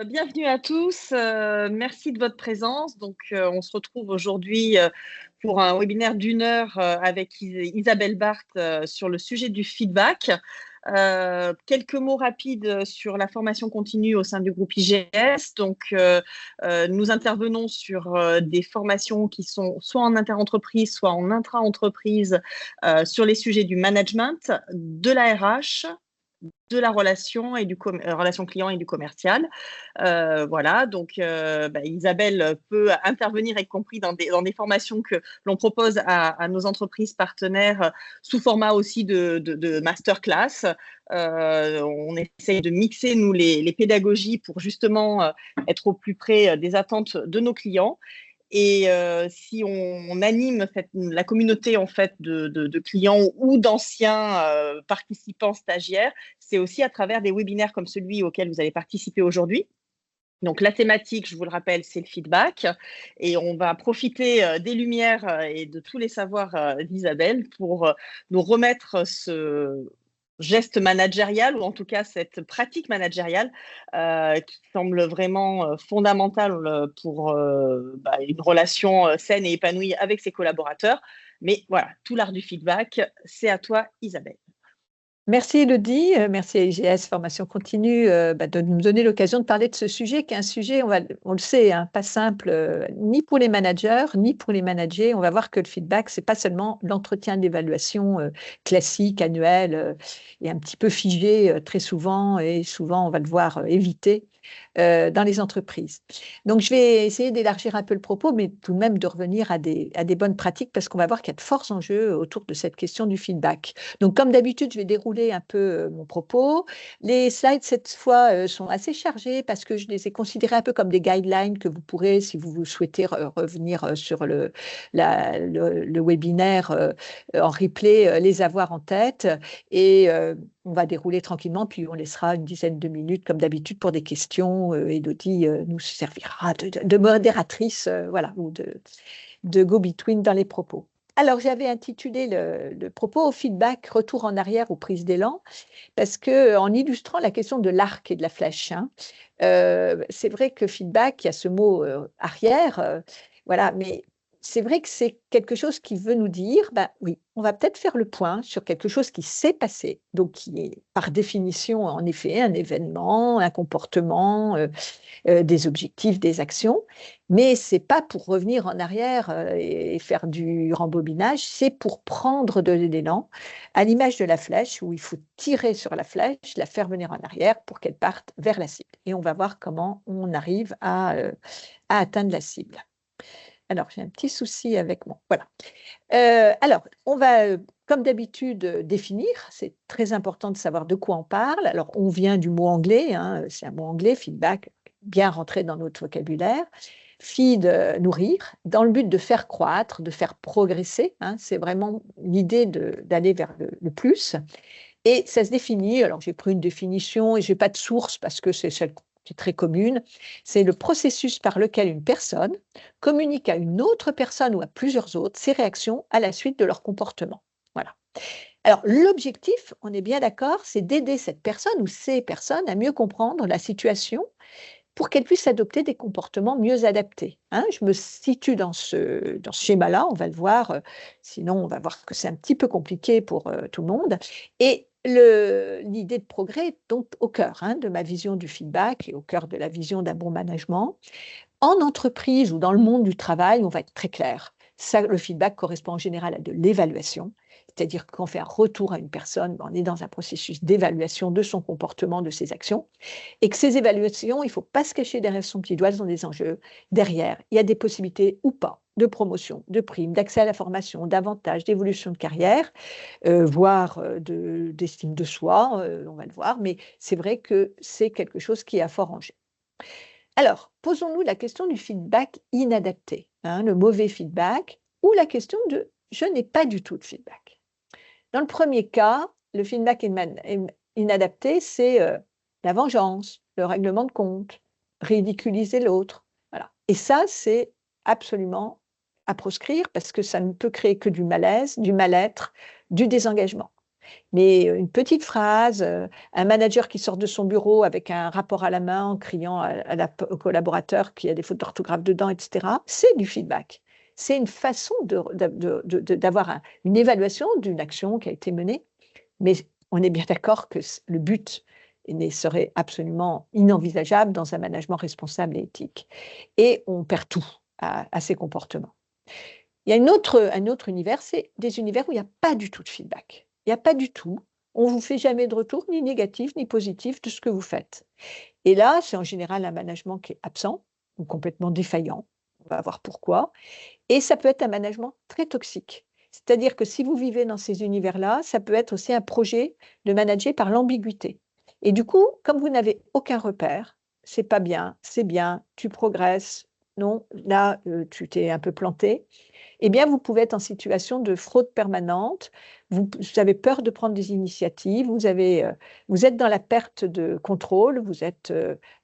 Bienvenue à tous, merci de votre présence. On se retrouve aujourd'hui pour un webinaire d'1 heure avec Isabelle Barthes sur le sujet du feedback. Quelques mots rapides sur la formation continue au sein du groupe IGS. Nous intervenons sur des formations qui sont soit en interentreprise, soit en intra-entreprise sur les sujets du management, de la RH, de la relation et relation client et du commercial. Isabelle peut intervenir, y compris dans des formations que l'on propose à nos entreprises partenaires sous format aussi de masterclass. On essaye de mixer, nous, les pédagogies pour justement être au plus près des attentes de nos clients. Et si on anime la communauté en fait de clients ou d'anciens participants stagiaires, c'est aussi à travers des webinaires comme celui auquel vous allez participer aujourd'hui. Donc, la thématique, je vous le rappelle, c'est le feedback. Et on va profiter des lumières et de tous les savoirs d'Isabelle pour nous remettre ce geste managérial, ou en tout cas cette pratique managériale qui semble vraiment fondamentale pour une relation saine et épanouie avec ses collaborateurs. Mais voilà, tout l'art du feedback, c'est à toi, Isabelle. Merci Elodie, merci à IGS Formation Continue de nous donner l'occasion de parler de ce sujet qui est un sujet, on le sait, hein, pas simple, ni pour les managers, ni pour les managers. On va voir que le feedback, c'est pas seulement l'entretien d'évaluation classique, annuel, et un petit peu figé très souvent, et souvent on va devoir éviter dans les entreprises. Donc, je vais essayer d'élargir un peu le propos, mais tout de même de revenir à des bonnes pratiques, parce qu'on va voir qu'il y a de forts enjeux autour de cette question du feedback. Donc, comme d'habitude, je vais dérouler un peu mon propos. Les slides, cette fois, sont assez chargés parce que je les ai considérés un peu comme des guidelines que vous pourrez, si vous souhaitez revenir sur le webinaire en replay, les avoir en tête. Et on va dérouler tranquillement, puis on laissera une dizaine de minutes, comme d'habitude, pour des questions. Elodie nous servira de modératrice, voilà, ou de go-between dans les propos. Alors, j'avais intitulé le propos au feedback, retour en arrière ou prise d'élan, parce qu'en illustrant la question de l'arc et de la flèche, hein, c'est vrai que feedback, il y a ce mot arrière, voilà, mais c'est vrai que c'est quelque chose qui veut nous dire, ben oui, on va peut-être faire le point sur quelque chose qui s'est passé, donc qui est par définition, en effet, un événement, un comportement, des objectifs, des actions, mais ce n'est pas pour revenir en arrière et faire du rembobinage, c'est pour prendre de l'élan, à l'image de la flèche, où il faut tirer sur la flèche, la faire venir en arrière pour qu'elle parte vers la cible. Et on va voir comment on arrive à atteindre la cible. Alors, j'ai un petit souci avec moi. Voilà. Alors, on va, comme d'habitude, définir. C'est très important de savoir de quoi on parle. Alors, on vient du mot anglais, hein, c'est un mot anglais, feedback, bien rentré dans notre vocabulaire. Feed, nourrir, dans le but de faire croître, de faire progresser. Hein, c'est vraiment l'idée d'aller vers le plus. Et ça se définit, alors j'ai pris une définition et je n'ai pas de source parce que c'est celle qui est très commune, c'est le processus par lequel une personne communique à une autre personne ou à plusieurs autres ses réactions à la suite de leur comportement. Voilà. Alors, l'objectif, on est bien d'accord, c'est d'aider cette personne ou ces personnes à mieux comprendre la situation pour qu'elles puissent adopter des comportements mieux adaptés. Hein, je me situe dans ce schéma-là, on va le voir, sinon on va voir que c'est un petit peu compliqué pour tout le monde. Et l'idée de progrès est donc au cœur de ma vision du feedback et au cœur de la vision d'un bon management. En entreprise ou dans le monde du travail, on va être très clair. Ça, le feedback correspond en général à de l'évaluation, c'est-à-dire qu'on fait un retour à une personne, on est dans un processus d'évaluation de son comportement, de ses actions, et que ces évaluations, il ne faut pas se cacher derrière son petit doigt, elles ont des enjeux. Derrière, il y a des possibilités ou pas de promotion, de prime, d'accès à la formation, d'avantages, d'évolution de carrière, voire d'estime de soi, on va le voir, mais c'est vrai que c'est quelque chose qui est à fort enjeu. Alors, posons-nous la question du feedback inadapté, le mauvais feedback, ou la question de je n'ai pas du tout de feedback. Dans le premier cas, le feedback inadapté, c'est la vengeance, le règlement de compte, ridiculiser l'autre. Voilà. Et ça, c'est absolument à proscrire parce que ça ne peut créer que du malaise, du mal-être, du désengagement. Mais une petite phrase, un manager qui sort de son bureau avec un rapport à la main en criant au collaborateur qu'il y a des fautes d'orthographe dedans, etc., c'est du feedback. C'est une façon d'avoir une évaluation d'une action qui a été menée, mais on est bien d'accord que le but serait absolument inenvisageable dans un management responsable et éthique. Et on perd tout à ces comportements. Il y a un autre univers, c'est des univers où il n'y a pas du tout de feedback. Il n'y a pas du tout. On ne vous fait jamais de retour, ni négatif, ni positif de ce que vous faites. Et là, c'est en général un management qui est absent ou complètement défaillant. On va voir pourquoi. Et ça peut être un management très toxique. C'est-à-dire que si vous vivez dans ces univers-là, ça peut être aussi un projet de manager par l'ambiguïté. Et du coup, comme vous n'avez aucun repère, c'est pas bien, c'est bien, tu progresses, non, là, tu t'es un peu planté, eh bien, vous pouvez être en situation de fraude permanente, vous avez peur de prendre des initiatives, vous êtes dans la perte de contrôle, vous êtes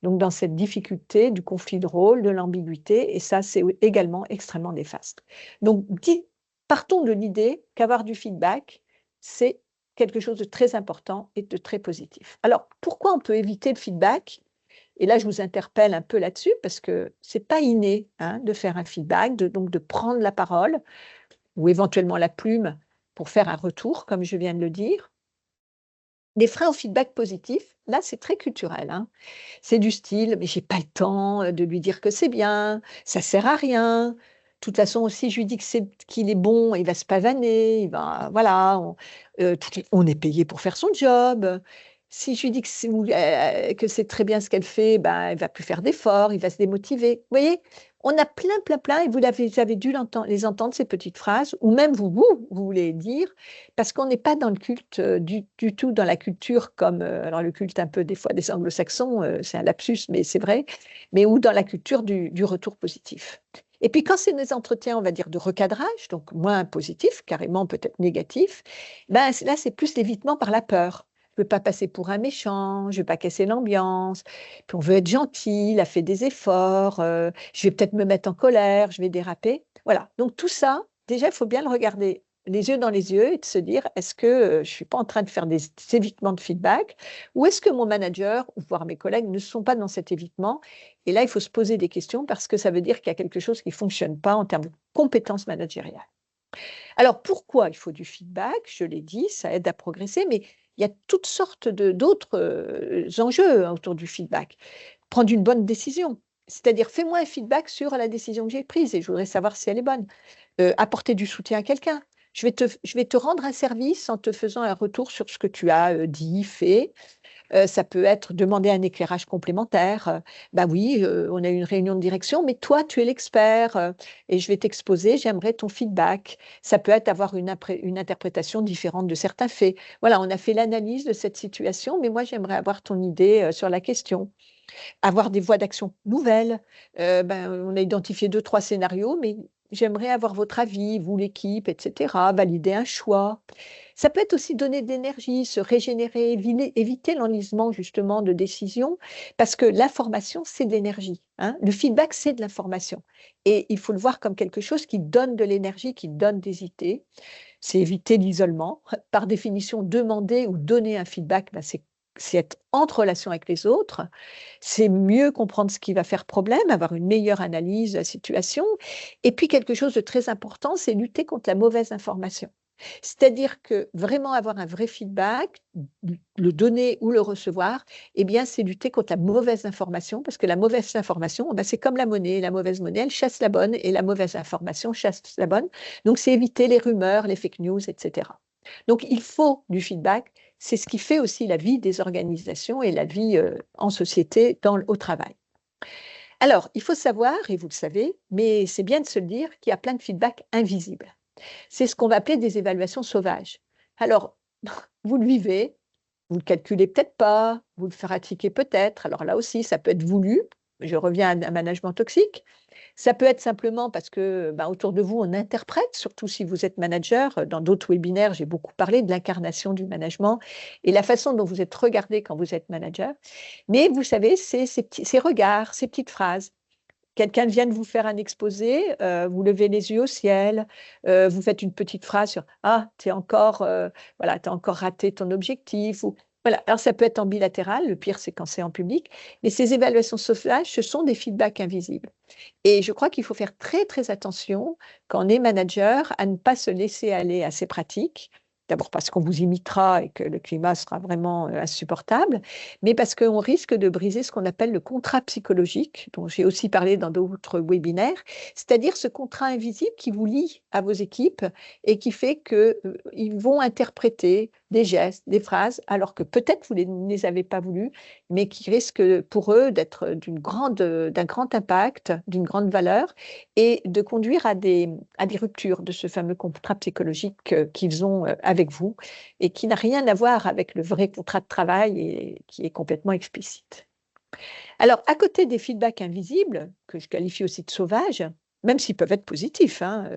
donc dans cette difficulté du conflit de rôle, de l'ambiguïté, et ça, c'est également extrêmement néfaste. Donc, partons de l'idée qu'avoir du feedback, c'est quelque chose de très important et de très positif. Alors, pourquoi on peut éviter le feedback? Et là, je vous interpelle un peu là-dessus parce que ce n'est pas inné de faire un feedback, donc de prendre la parole ou éventuellement la plume pour faire un retour, comme je viens de le dire. Les freins au feedback positif, là, c'est très culturel. C'est du style, mais j'ai pas le temps de lui dire que c'est bien, ça sert à rien. De toute façon, si je lui dis qu'il est bon, il va se pavaner, voilà, on est payé pour faire son job. Si je lui dis que c'est très bien ce qu'elle fait, ben, elle va plus faire d'efforts, il va se démotiver. Vous voyez, on a plein, et vous avez dû les entendre, ces petites phrases, ou même vous voulez dire, parce qu'on n'est pas dans le culte du tout, dans la culture comme, alors le culte un peu des fois des anglo-saxons, c'est un lapsus, mais c'est vrai, mais ou dans la culture du retour positif. Et puis quand c'est des entretiens, on va dire, de recadrage, donc moins positif, carrément peut-être négatif, ben, là c'est plus l'évitement par la peur. Je ne veux pas passer pour un méchant, je ne veux pas casser l'ambiance, puis on veut être gentil, il a fait des efforts, je vais peut-être me mettre en colère, je vais déraper. Voilà, donc tout ça, déjà, il faut bien le regarder les yeux dans les yeux et de se dire, est-ce que je ne suis pas en train de faire des évitements de feedback ou est-ce que mon manager ou voire mes collègues ne sont pas dans cet évitement? Et là, il faut se poser des questions parce que ça veut dire qu'il y a quelque chose qui ne fonctionne pas en termes de compétences managériales. Alors, pourquoi il faut du feedback? Je l'ai dit, ça aide à progresser, mais il y a toutes sortes d'autres enjeux autour du feedback. Prendre une bonne décision, c'est-à-dire fais-moi un feedback sur la décision que j'ai prise et je voudrais savoir si elle est bonne. Apporter du soutien à quelqu'un. Je vais te rendre un service en te faisant un retour sur ce que tu as dit, fait. Ça peut être demander un éclairage complémentaire. Bah oui, on a eu une réunion de direction, mais toi, tu es l'expert et je vais t'exposer, j'aimerais ton feedback. Ça peut être avoir une interprétation différente de certains faits. Voilà, on a fait l'analyse de cette situation, mais moi, j'aimerais avoir ton idée sur la question. Avoir des voies d'action nouvelles. On a identifié 2-3 scénarios, mais j'aimerais avoir votre avis, vous, l'équipe, etc., valider un choix. Ça peut être aussi donner de l'énergie, se régénérer, éviter l'enlisement justement de décisions, parce que l'information, c'est de l'énergie. Le feedback, c'est de l'information. Et il faut le voir comme quelque chose qui donne de l'énergie, qui donne des idées. C'est éviter l'isolement. Par définition, demander ou donner un feedback, c'est être en relation avec les autres, c'est mieux comprendre ce qui va faire problème, avoir une meilleure analyse de la situation. Et puis quelque chose de très important, c'est lutter contre la mauvaise information. C'est-à-dire que vraiment avoir un vrai feedback, le donner ou le recevoir, eh bien, c'est lutter contre la mauvaise information, parce que la mauvaise information, c'est comme la monnaie. La mauvaise monnaie, elle chasse la bonne, et la mauvaise information chasse la bonne. Donc, c'est éviter les rumeurs, les fake news, etc. Donc, il faut du feedback. C'est ce qui fait aussi la vie des organisations et la vie en société au travail. Alors, il faut savoir, et vous le savez, mais c'est bien de se le dire, qu'il y a plein de feedback invisibles. C'est ce qu'on va appeler des évaluations sauvages. Alors, vous le vivez, vous ne le calculez peut-être pas, vous le pratiquez peut-être. Alors là aussi, ça peut être voulu. Je reviens à un management toxique. Ça peut être simplement parce que autour de vous, on interprète, surtout si vous êtes manager. Dans d'autres webinaires, j'ai beaucoup parlé de l'incarnation du management et la façon dont vous êtes regardé quand vous êtes manager. Mais vous savez, c'est ces regards, ces petites phrases. quelqu'un vient de vous faire un exposé, vous levez les yeux au ciel, vous faites une petite phrase sur «Ah, tu voilà, t'as encore raté ton objectif» ou voilà. Alors ça peut être en bilatéral, le pire c'est quand c'est en public, mais ces évaluations sauvages, ce sont des feedbacks invisibles. Et je crois qu'il faut faire très, très attention quand on est manager à ne pas se laisser aller à ces pratiques. D'abord parce qu'on vous imitera et que le climat sera vraiment insupportable, mais parce qu'on risque de briser ce qu'on appelle le contrat psychologique, dont j'ai aussi parlé dans d'autres webinaires, c'est-à-dire ce contrat invisible qui vous lie à vos équipes et qui fait qu'ils vont interpréter des gestes, des phrases, alors que peut-être vous ne les avez pas voulu, mais qui risquent pour eux d'être d'un grand impact, d'une grande valeur, et de conduire à des ruptures de ce fameux contrat psychologique qu'ils ont avec vous, et qui n'a rien à voir avec le vrai contrat de travail et qui est complètement explicite. Alors, à côté des feedbacks invisibles, que je qualifie aussi de sauvages, même s'ils peuvent être positifs, hein,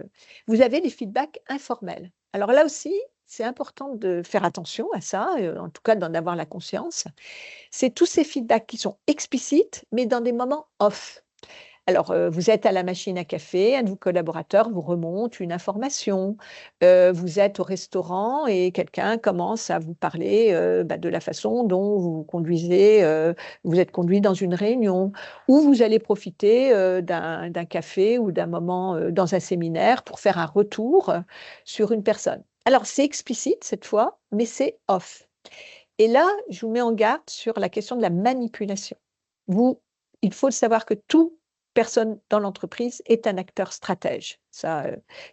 vous avez les feedbacks informels. Alors là aussi, c'est important de faire attention à ça, en tout cas d'en avoir la conscience. C'est tous ces feedbacks qui sont explicites, mais dans des moments off. Alors, vous êtes à la machine à café, un de vos collaborateurs vous remonte une information. Vous êtes au restaurant et quelqu'un commence à vous parler, de la façon dont vous conduisez, vous êtes conduit dans une réunion, ou vous allez profiter, d'un café ou d'un moment, dans un séminaire pour faire un retour, sur une personne. Alors c'est explicite cette fois, mais c'est off. Et là, je vous mets en garde sur la question de la manipulation. Il faut savoir que toute personne dans l'entreprise est un acteur stratège. Ça,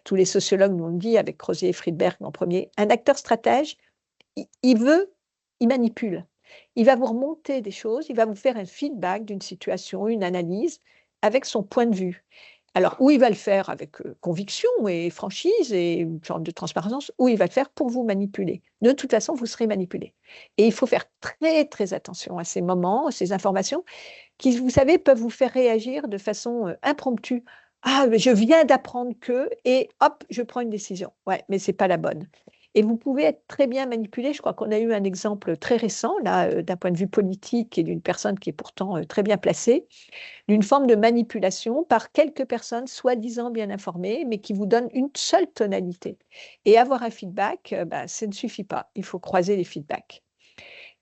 tous les sociologues nous l'ont dit avec Crozier et Friedberg en premier. Un acteur stratège, il manipule. Il va vous remonter des choses, il va vous faire un feedback d'une situation, une analyse avec son point de vue. Alors, ou il va le faire avec conviction et franchise et une sorte de transparence, ou il va le faire pour vous manipuler. De toute façon, vous serez manipulé. Et il faut faire très, très attention à ces moments, à ces informations qui, vous savez, peuvent vous faire réagir de façon impromptue. Ah, mais je viens d'apprendre que, et hop, je prends une décision. Ouais, mais ce n'est pas la bonne. Et vous pouvez être très bien manipulé. Je crois qu'on a eu un exemple très récent, là, d'un point de vue politique et d'une personne qui est pourtant très bien placée, d'une forme de manipulation par quelques personnes soi-disant bien informées, mais qui vous donnent une seule tonalité. Et avoir un feedback, ça ne suffit pas. Il faut croiser les feedbacks.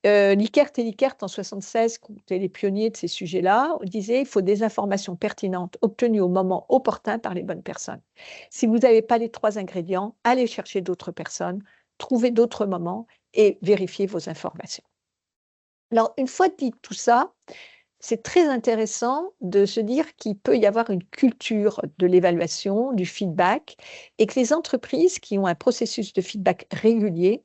Likert et Likert, en 1976, qui étaient les pionniers de ces sujets-là, disaient qu'il faut des informations pertinentes obtenues au moment opportun par les bonnes personnes. Si vous n'avez pas les 3 ingrédients, allez chercher d'autres personnes, trouvez d'autres moments et vérifiez vos informations. Alors, une fois dit tout ça, c'est très intéressant de se dire qu'il peut y avoir une culture de l'évaluation, du feedback, et que les entreprises qui ont un processus de feedback régulier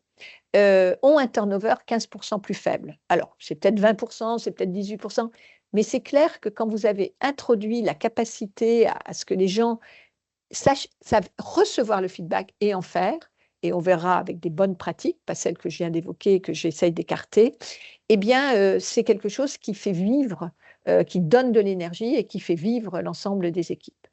ont un turnover 15% plus faible. Alors, c'est peut-être 20%, c'est peut-être 18%, mais c'est clair que quand vous avez introduit la capacité à ce que les gens savent recevoir le feedback et en faire, et on verra avec des bonnes pratiques, pas celles que je viens d'évoquer et que j'essaye d'écarter, eh bien, c'est quelque chose qui fait vivre, qui donne de l'énergie et qui fait vivre l'ensemble des équipes.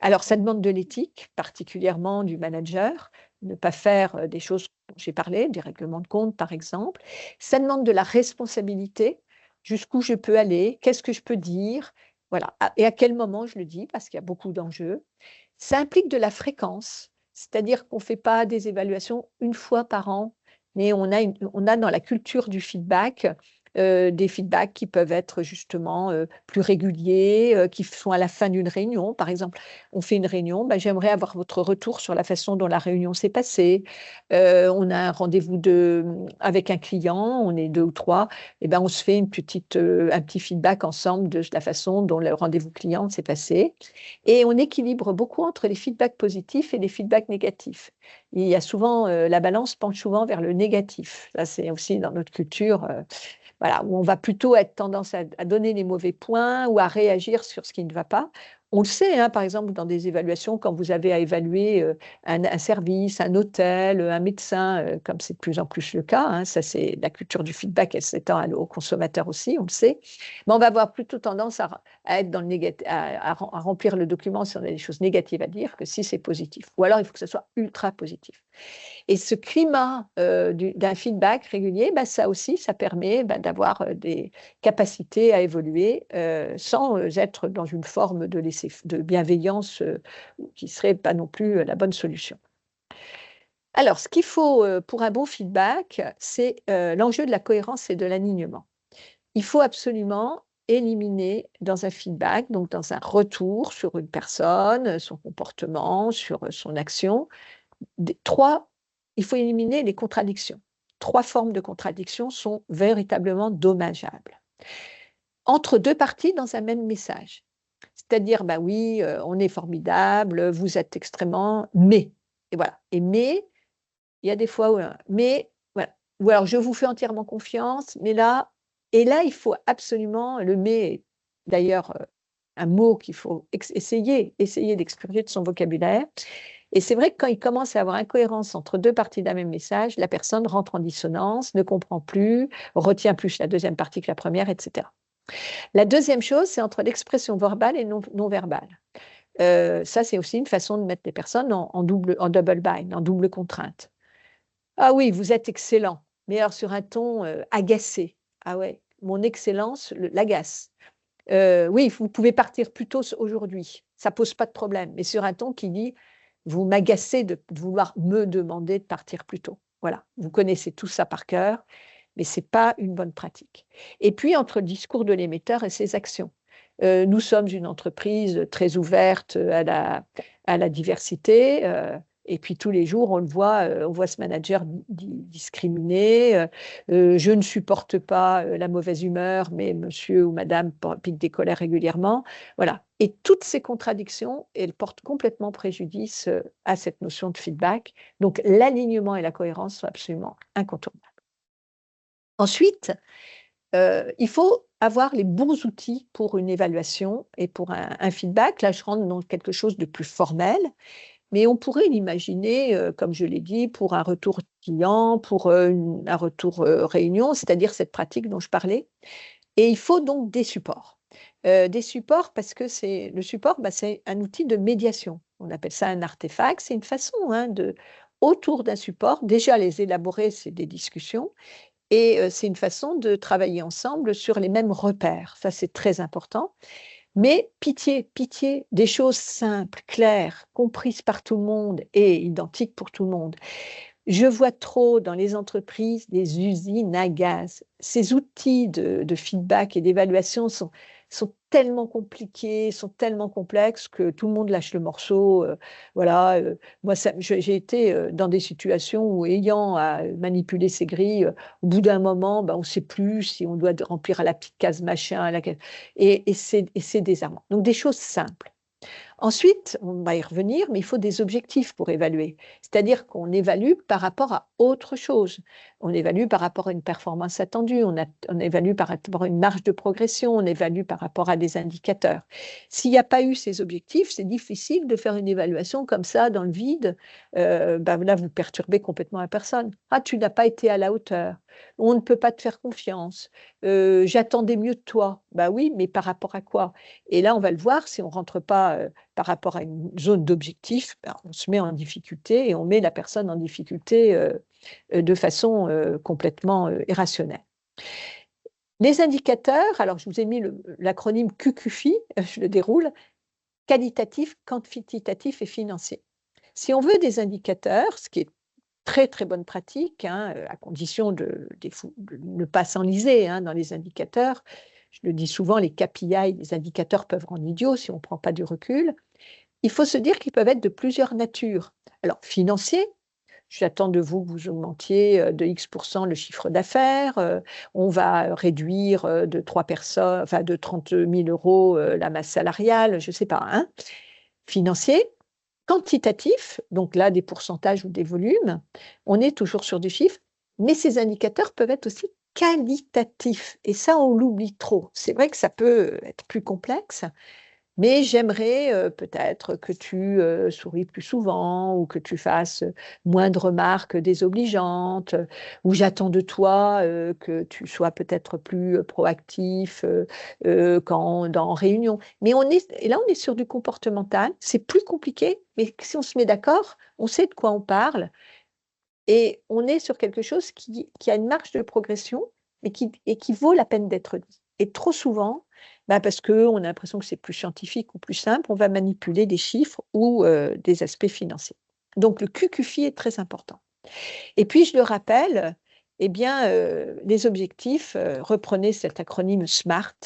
Alors, ça demande de l'éthique, particulièrement du manager, ne pas faire des choses dont j'ai parlé, des règlements de compte, par exemple. Ça demande de la responsabilité, jusqu'où je peux aller, qu'est-ce que je peux dire, voilà, et à quel moment je le dis, parce qu'il y a beaucoup d'enjeux. Ça implique de la fréquence, c'est-à-dire qu'on ne fait pas des évaluations une fois par an, mais on a dans la culture du feedback des feedbacks qui peuvent être justement plus réguliers, qui sont à la fin d'une réunion. Par exemple, on fait une réunion, j'aimerais avoir votre retour sur la façon dont la réunion s'est passée. On a un rendez-vous avec un client, on est 2 ou 3, et on se fait un petit feedback ensemble de la façon dont le rendez-vous client s'est passé. Et on équilibre beaucoup entre les feedbacks positifs et les feedbacks négatifs. Il y a souvent, la balance penche souvent vers le négatif. Ça, c'est aussi dans notre culture, voilà, où on va plutôt être tendance à donner les mauvais points ou à réagir sur ce qui ne va pas. On le sait, hein, par exemple, dans des évaluations, quand vous avez à évaluer un service, un hôtel, un médecin, comme c'est de plus en plus le cas, hein, ça c'est la culture du feedback, elle s'étend aux consommateurs aussi, on le sait, mais on va avoir plutôt tendance à être dans le négatif, à remplir le document si on a des choses négatives à dire que si c'est positif. Ou alors, il faut que ce soit ultra positif. Et ce climat d'un feedback régulier, ça aussi, ça permet d'avoir des capacités à évoluer sans être dans une forme de laisser d'excès de bienveillance qui ne serait pas non plus la bonne solution. Alors, ce qu'il faut pour un bon feedback, c'est l'enjeu de la cohérence et de l'alignement. Il faut absolument éliminer dans un feedback, donc dans un retour sur une personne, son comportement, sur son action, il faut éliminer les contradictions. 3 formes de contradictions sont véritablement dommageables. Entre 2 parties dans un même message. C'est-à-dire, bah oui, on est formidable, vous êtes extrêmement, mais, et voilà. Et mais, il y a des fois où, mais, voilà. Ou alors, je vous fais entièrement confiance, mais là, et là, il faut absolument, le mais, d'ailleurs, un mot qu'il faut essayer d'expurger de son vocabulaire. Et c'est vrai que quand il commence à avoir incohérence entre 2 parties d'un même message, la personne rentre en dissonance, ne comprend plus, retient plus la deuxième partie que la première, etc. La deuxième chose, c'est entre l'expression verbale et non verbale. Ça, c'est aussi une façon de mettre les personnes en double bind, en double contrainte. Ah oui, vous êtes excellent, mais alors sur un ton agacé. Ah ouais, mon excellence l'agace. Oui, vous pouvez partir plus tôt aujourd'hui, ça pose pas de problème. Mais sur un ton qui dit, vous m'agacez de vouloir me demander de partir plus tôt. Voilà, vous connaissez tout ça par cœur, mais ce n'est pas une bonne pratique. Et puis, entre le discours de l'émetteur et ses actions. Nous sommes une entreprise très ouverte à la diversité. Et puis tous les jours, on voit ce manager discriminé. Je ne supporte pas la mauvaise humeur, mais monsieur ou madame pique des colères régulièrement. Voilà. Et toutes ces contradictions, elles portent complètement préjudice à cette notion de feedback. Donc l'alignement et la cohérence sont absolument incontournables. Ensuite, il faut avoir les bons outils pour une évaluation et pour un feedback. Là, je rentre dans quelque chose de plus formel. Mais on pourrait l'imaginer, comme je l'ai dit, pour un retour client, pour un retour réunion, c'est-à-dire cette pratique dont je parlais. Et il faut donc des supports. Des supports parce que le support, bah, c'est un outil de médiation. On appelle ça un artefact. C'est une façon autour d'un support, déjà les élaborer, c'est des discussions. Et c'est une façon de travailler ensemble sur les mêmes repères. Ça, c'est très important. Mais pitié, pitié, des choses simples, claires, comprises par tout le monde et identiques pour tout le monde. Je vois trop dans les entreprises des usines à gaz. Ces outils de feedback et d'évaluation sont tellement compliqués, sont tellement complexes que tout le monde lâche le morceau. Voilà, moi, j'ai été dans des situations où, ayant à manipuler ces grilles, au bout d'un moment, ben, on ne sait plus si on doit remplir à la petite case machin, et c'est désarmant. Donc, des choses simples. Ensuite, on va y revenir, mais il faut des objectifs pour évaluer. C'est-à-dire qu'on évalue par rapport à autre chose. On évalue par rapport à une performance attendue, on évalue par rapport à une marge de progression, on évalue par rapport à des indicateurs. S'il n'y a pas eu ces objectifs, c'est difficile de faire une évaluation comme ça, dans le vide. Ben là, vous perturbez complètement la personne. Ah, tu n'as pas été à la hauteur. On ne peut pas te faire confiance. J'attendais mieux de toi. Ben oui, mais par rapport à quoi? Et là, on va le voir, si on ne rentre pas par rapport à une zone d'objectif, ben, on se met en difficulté et on met la personne en difficulté de façon complètement irrationnelle. Les indicateurs, alors je vous ai mis l'acronyme QQFI, je le déroule, qualitatif, quantitatif et financier. Si on veut des indicateurs, ce qui est très très bonne pratique, à condition de ne pas s'enliser dans les indicateurs. Je le dis souvent, les KPI, les indicateurs peuvent rendre idiot si on ne prend pas du recul. Il faut se dire qu'ils peuvent être de plusieurs natures. Alors, financier, j'attends de vous que vous augmentiez de X% le chiffre d'affaires. On va réduire de 3 personnes, enfin de 30 000 € la masse salariale, je ne sais pas. Financier, quantitatif, donc là des pourcentages ou des volumes, on est toujours sur du chiffre, mais ces indicateurs peuvent être aussi qualitatifs. Et ça, on l'oublie trop. C'est vrai que ça peut être plus complexe, mais j'aimerais peut-être que tu souris plus souvent ou que tu fasses moins de remarques désobligeantes, ou j'attends de toi que tu sois peut-être plus proactif en réunion. Mais et là, on est sur du comportemental, c'est plus compliqué, mais si on se met d'accord, on sait de quoi on parle et on est sur quelque chose qui a une marge de progression et qui vaut la peine d'être dit. Et trop souvent, Parce qu'on a l'impression que c'est plus scientifique ou plus simple, on va manipuler des chiffres ou des aspects financiers. Donc le QQFI est très important. Et puis je le rappelle, eh bien, les objectifs, reprenez cet acronyme SMART,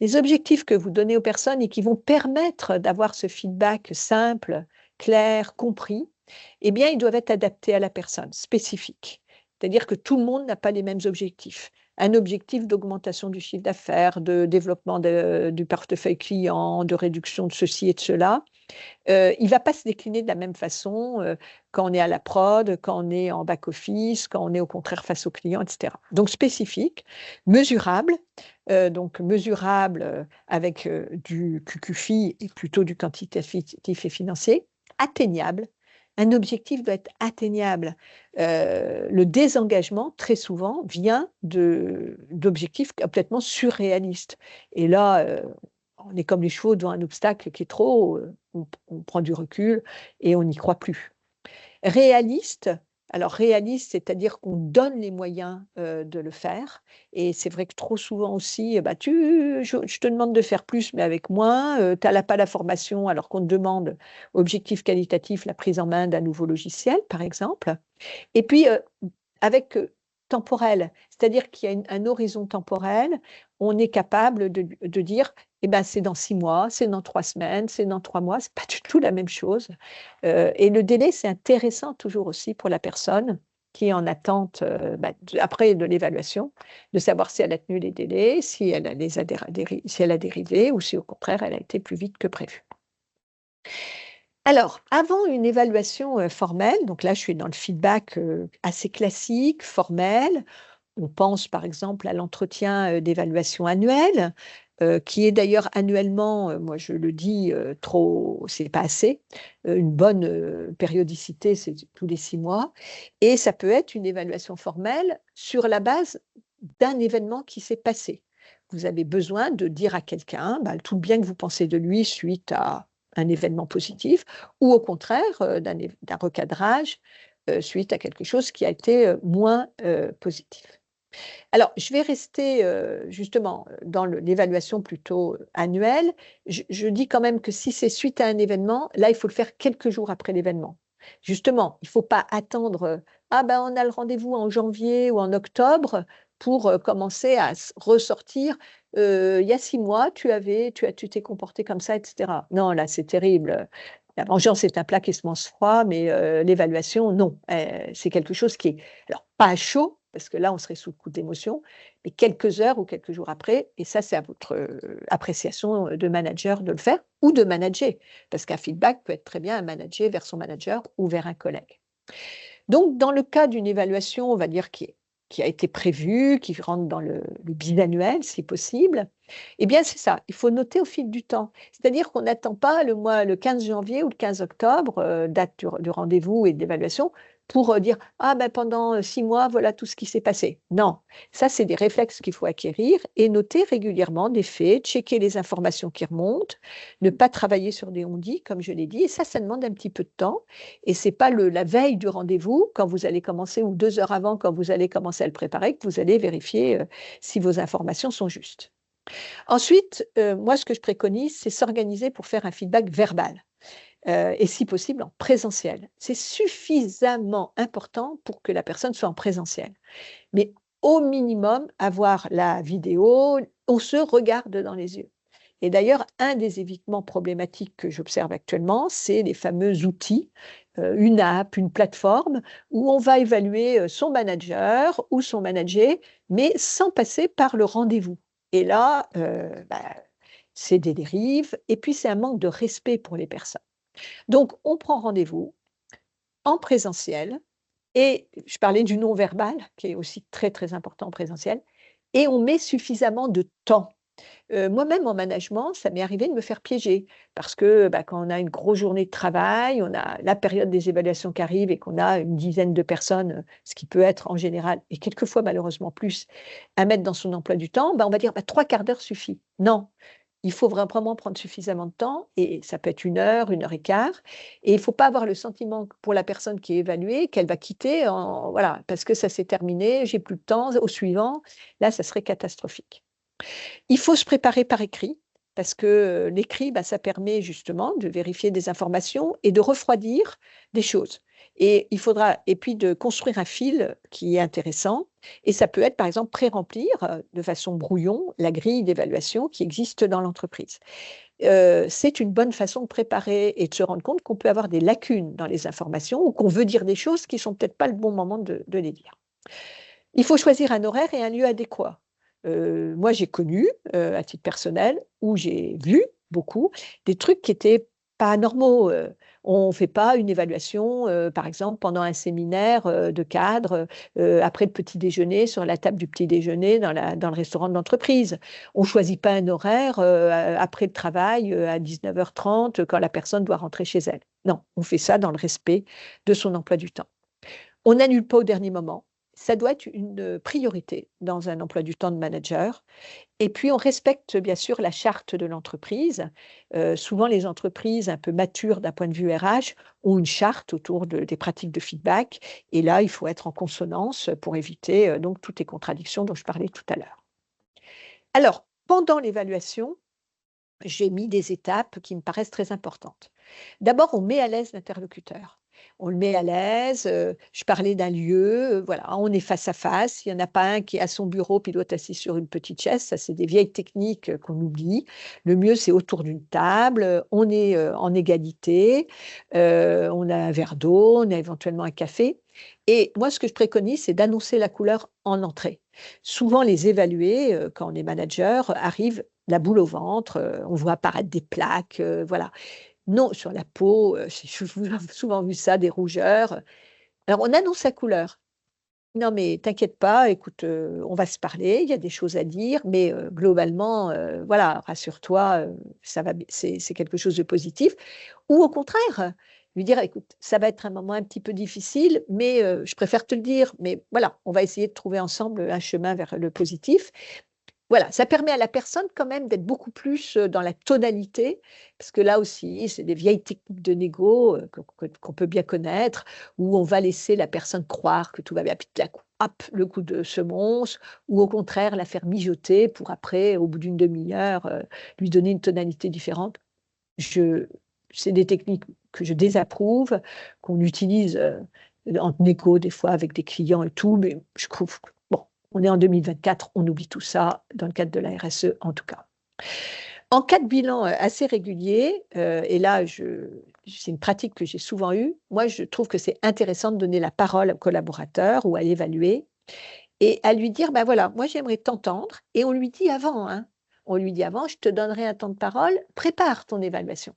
les objectifs que vous donnez aux personnes et qui vont permettre d'avoir ce feedback simple, clair, compris, eh bien, ils doivent être adaptés à la personne, spécifiques. C'est-à-dire que tout le monde n'a pas les mêmes objectifs. Un objectif d'augmentation du chiffre d'affaires, de développement du portefeuille client, de réduction de ceci et de cela, il ne va pas se décliner de la même façon quand on est à la prod, quand on est en back-office, quand on est au contraire face aux clients, etc. Donc spécifique, mesurable, avec du QQFI et plutôt du quantitatif et financier, atteignable. Un objectif doit être atteignable. Le désengagement, très souvent, vient d'objectifs complètement surréalistes. Et là, on est comme les chevaux devant un obstacle qui est trop, on prend du recul et on n'y croit plus. Réaliste, alors réaliste, c'est-à-dire qu'on donne les moyens de le faire. Et c'est vrai que trop souvent aussi, je te demande de faire plus, mais avec moins. Tu n'as pas la formation, alors qu'on te demande, objectif qualitatif, la prise en main d'un nouveau logiciel, par exemple. Et puis, avec temporel, c'est-à-dire qu'il y a un horizon temporel, on est capable de dire, c'est dans 6 mois, c'est dans 3 semaines, c'est dans 3 mois, c'est pas du tout la même chose. Et le délai, c'est intéressant toujours aussi pour la personne qui est en attente après de l'évaluation, de savoir si elle a tenu les délais, si elle a dérivé ou si au contraire elle a été plus vite que prévu. Alors, avant une évaluation formelle, donc là je suis dans le feedback assez classique, formel. On pense par exemple à l'entretien d'évaluation annuel, qui est d'ailleurs annuellement, moi je le dis trop, c'est pas assez. Une bonne périodicité, c'est tous les 6 mois. Et ça peut être une évaluation formelle sur la base d'un événement qui s'est passé. Vous avez besoin de dire à quelqu'un tout le bien que vous pensez de lui suite à un événement positif, ou au contraire d'un recadrage suite à quelque chose qui a été moins positif. Alors, je vais rester justement dans l'évaluation plutôt annuelle. Je dis quand même que si c'est suite à un événement, là, il faut le faire quelques jours après l'événement. Justement, il ne faut pas attendre, on a le rendez-vous en janvier ou en octobre pour commencer à ressortir. Il y a 6 mois, tu t'es comporté comme ça, etc. Non, là, c'est terrible. La vengeance est un plat qui se mange froid, mais l'évaluation, non. C'est quelque chose qui est, alors, pas à chaud, parce que là, on serait sous le coup d'émotion, mais quelques heures ou quelques jours après, et ça, c'est à votre appréciation de manager de le faire ou de manager, parce qu'un feedback peut être très bien un manager vers son manager ou vers un collègue. Donc, dans le cas d'une évaluation, on va dire qui a été prévue, qui rentre dans le bisannuel, si possible, eh bien, c'est ça, il faut noter au fil du temps. C'est-à-dire qu'on n'attend pas le 15 janvier ou le 15 octobre, date du rendez-vous et de l'évaluation, pour dire pendant 6 mois, voilà tout ce qui s'est passé. Non, ça, c'est des réflexes qu'il faut acquérir et noter régulièrement des faits, checker les informations qui remontent, ne pas travailler sur des on-dit, comme je l'ai dit. Et ça demande un petit peu de temps. Et ce n'est pas la veille du rendez-vous, quand vous allez commencer, ou 2 heures avant, quand vous allez commencer à le préparer, que vous allez vérifier si vos informations sont justes. Ensuite, moi, ce que je préconise, c'est s'organiser pour faire un feedback verbal. Et si possible en présentiel. C'est suffisamment important pour que la personne soit en présentiel. Mais au minimum, avoir la vidéo, on se regarde dans les yeux. Et d'ailleurs, un des évitements problématiques que j'observe actuellement, c'est les fameux outils, une app, une plateforme, où on va évaluer son manager ou son manager, mais sans passer par le rendez-vous. Et là, c'est des dérives, et puis c'est un manque de respect pour les personnes. Donc, on prend rendez-vous en présentiel, et je parlais du non-verbal, qui est aussi très, très important en présentiel, et on met suffisamment de temps. Moi-même, en management, ça m'est arrivé de me faire piéger, parce que quand on a une grosse journée de travail, on a la période des évaluations qui arrive et qu'on a une dizaine de personnes, ce qui peut être en général, et quelquefois malheureusement plus, à mettre dans son emploi du temps, on va dire 3/4 d'heure suffit. Non, il faut vraiment prendre suffisamment de temps, et ça peut être 1 heure, 1 heure et quart, et il ne faut pas avoir le sentiment pour la personne qui est évaluée qu'elle va quitter parce que ça s'est terminé, j'ai plus de temps, au suivant. Là, ça serait catastrophique. Il faut se préparer par écrit, parce que l'écrit, ça permet justement de vérifier des informations et de refroidir des choses. Et puis de construire un fil qui est intéressant. Et ça peut être, par exemple, pré-remplir de façon brouillon la grille d'évaluation qui existe dans l'entreprise. C'est une bonne façon de préparer et de se rendre compte qu'on peut avoir des lacunes dans les informations ou qu'on veut dire des choses qui ne sont peut-être pas le bon moment de les dire. Il faut choisir un horaire et un lieu adéquat. Moi, j'ai connu, à titre personnel, où j'ai vu beaucoup des trucs qui étaient pas normaux. On ne fait pas une évaluation, par exemple, pendant un séminaire de cadre, après le petit déjeuner, sur la table du petit déjeuner dans le restaurant de l'entreprise. On ne choisit pas un horaire après le travail à 19h30 quand la personne doit rentrer chez elle. Non, on fait ça dans le respect de son emploi du temps. On n'annule pas au dernier moment. Ça doit être une priorité dans un emploi du temps de manager. Et puis, on respecte bien sûr la charte de l'entreprise. Souvent, les entreprises un peu matures d'un point de vue RH ont une charte autour des pratiques de feedback. Et là, il faut être en consonance pour éviter donc toutes les contradictions dont je parlais tout à l'heure. Alors, pendant l'évaluation, j'ai mis des étapes qui me paraissent très importantes. D'abord, on met à l'aise l'interlocuteur. On le met à l'aise. Je parlais d'un lieu, voilà, on est face à face. Il n'y en a pas un qui est à son bureau puis l'autre assis sur une petite chaise. Ça, c'est des vieilles techniques qu'on oublie. Le mieux, c'est autour d'une table. On est en égalité. On a un verre d'eau, on a éventuellement un café. Et moi, ce que je préconise, c'est d'annoncer la couleur en entrée. Souvent, les évalués, quand on est manager, arrivent la boule au ventre, on voit apparaître des plaques, voilà. Non, sur la peau, j'ai souvent vu ça, des rougeurs. Alors, on annonce la couleur. Non, mais t'inquiète pas, écoute, on va se parler, il y a des choses à dire, mais globalement, voilà, rassure-toi, ça va, c'est quelque chose de positif. Ou au contraire, lui dire, écoute, ça va être un moment un petit peu difficile, mais je préfère te le dire, mais voilà, on va essayer de trouver ensemble un chemin vers le positif. Voilà, ça permet à la personne quand même d'être beaucoup plus dans la tonalité, parce que là aussi, c'est des vieilles techniques de négo qu'on peut bien connaître, où on va laisser la personne croire que tout va bien, puis tout d'un coup, hop, le coup de semonce, ou au contraire la faire mijoter pour après, au bout d'une demi-heure, lui donner une tonalité différente. Je, c'est des techniques que je désapprouve, qu'on utilise en négo des fois avec des clients et tout, mais je trouve que, bon, on est en 2024, on oublie tout ça, dans le cadre de la RSE en tout cas. En cas de bilan assez régulier, et là, c'est une pratique que j'ai souvent eue, moi je trouve que c'est intéressant de donner la parole au collaborateur ou à l'évalué et à lui dire, ben voilà, moi j'aimerais t'entendre, et on lui dit avant, hein, on lui dit avant, je te donnerai un temps de parole, prépare ton évaluation.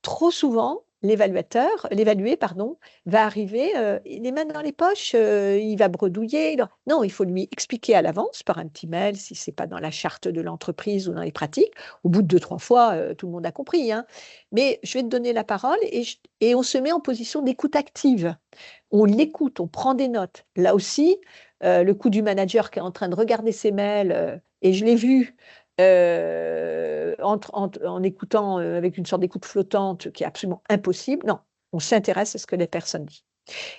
Trop souvent, l'évalué, pardon, va arriver, les mains dans les poches, il va bredouiller. Non, il faut lui expliquer à l'avance par un petit mail, si ce n'est pas dans la charte de l'entreprise ou dans les pratiques. Au bout de 2-3 fois, tout le monde a compris, hein. Mais je vais te donner la parole et on se met en position d'écoute active. On l'écoute, on prend des notes. Là aussi, le coup du manager qui est en train de regarder ses mails, et je l'ai vu, en écoutant avec une sorte d'écoute flottante qui est absolument impossible. Non, on s'intéresse à ce que les personnes disent.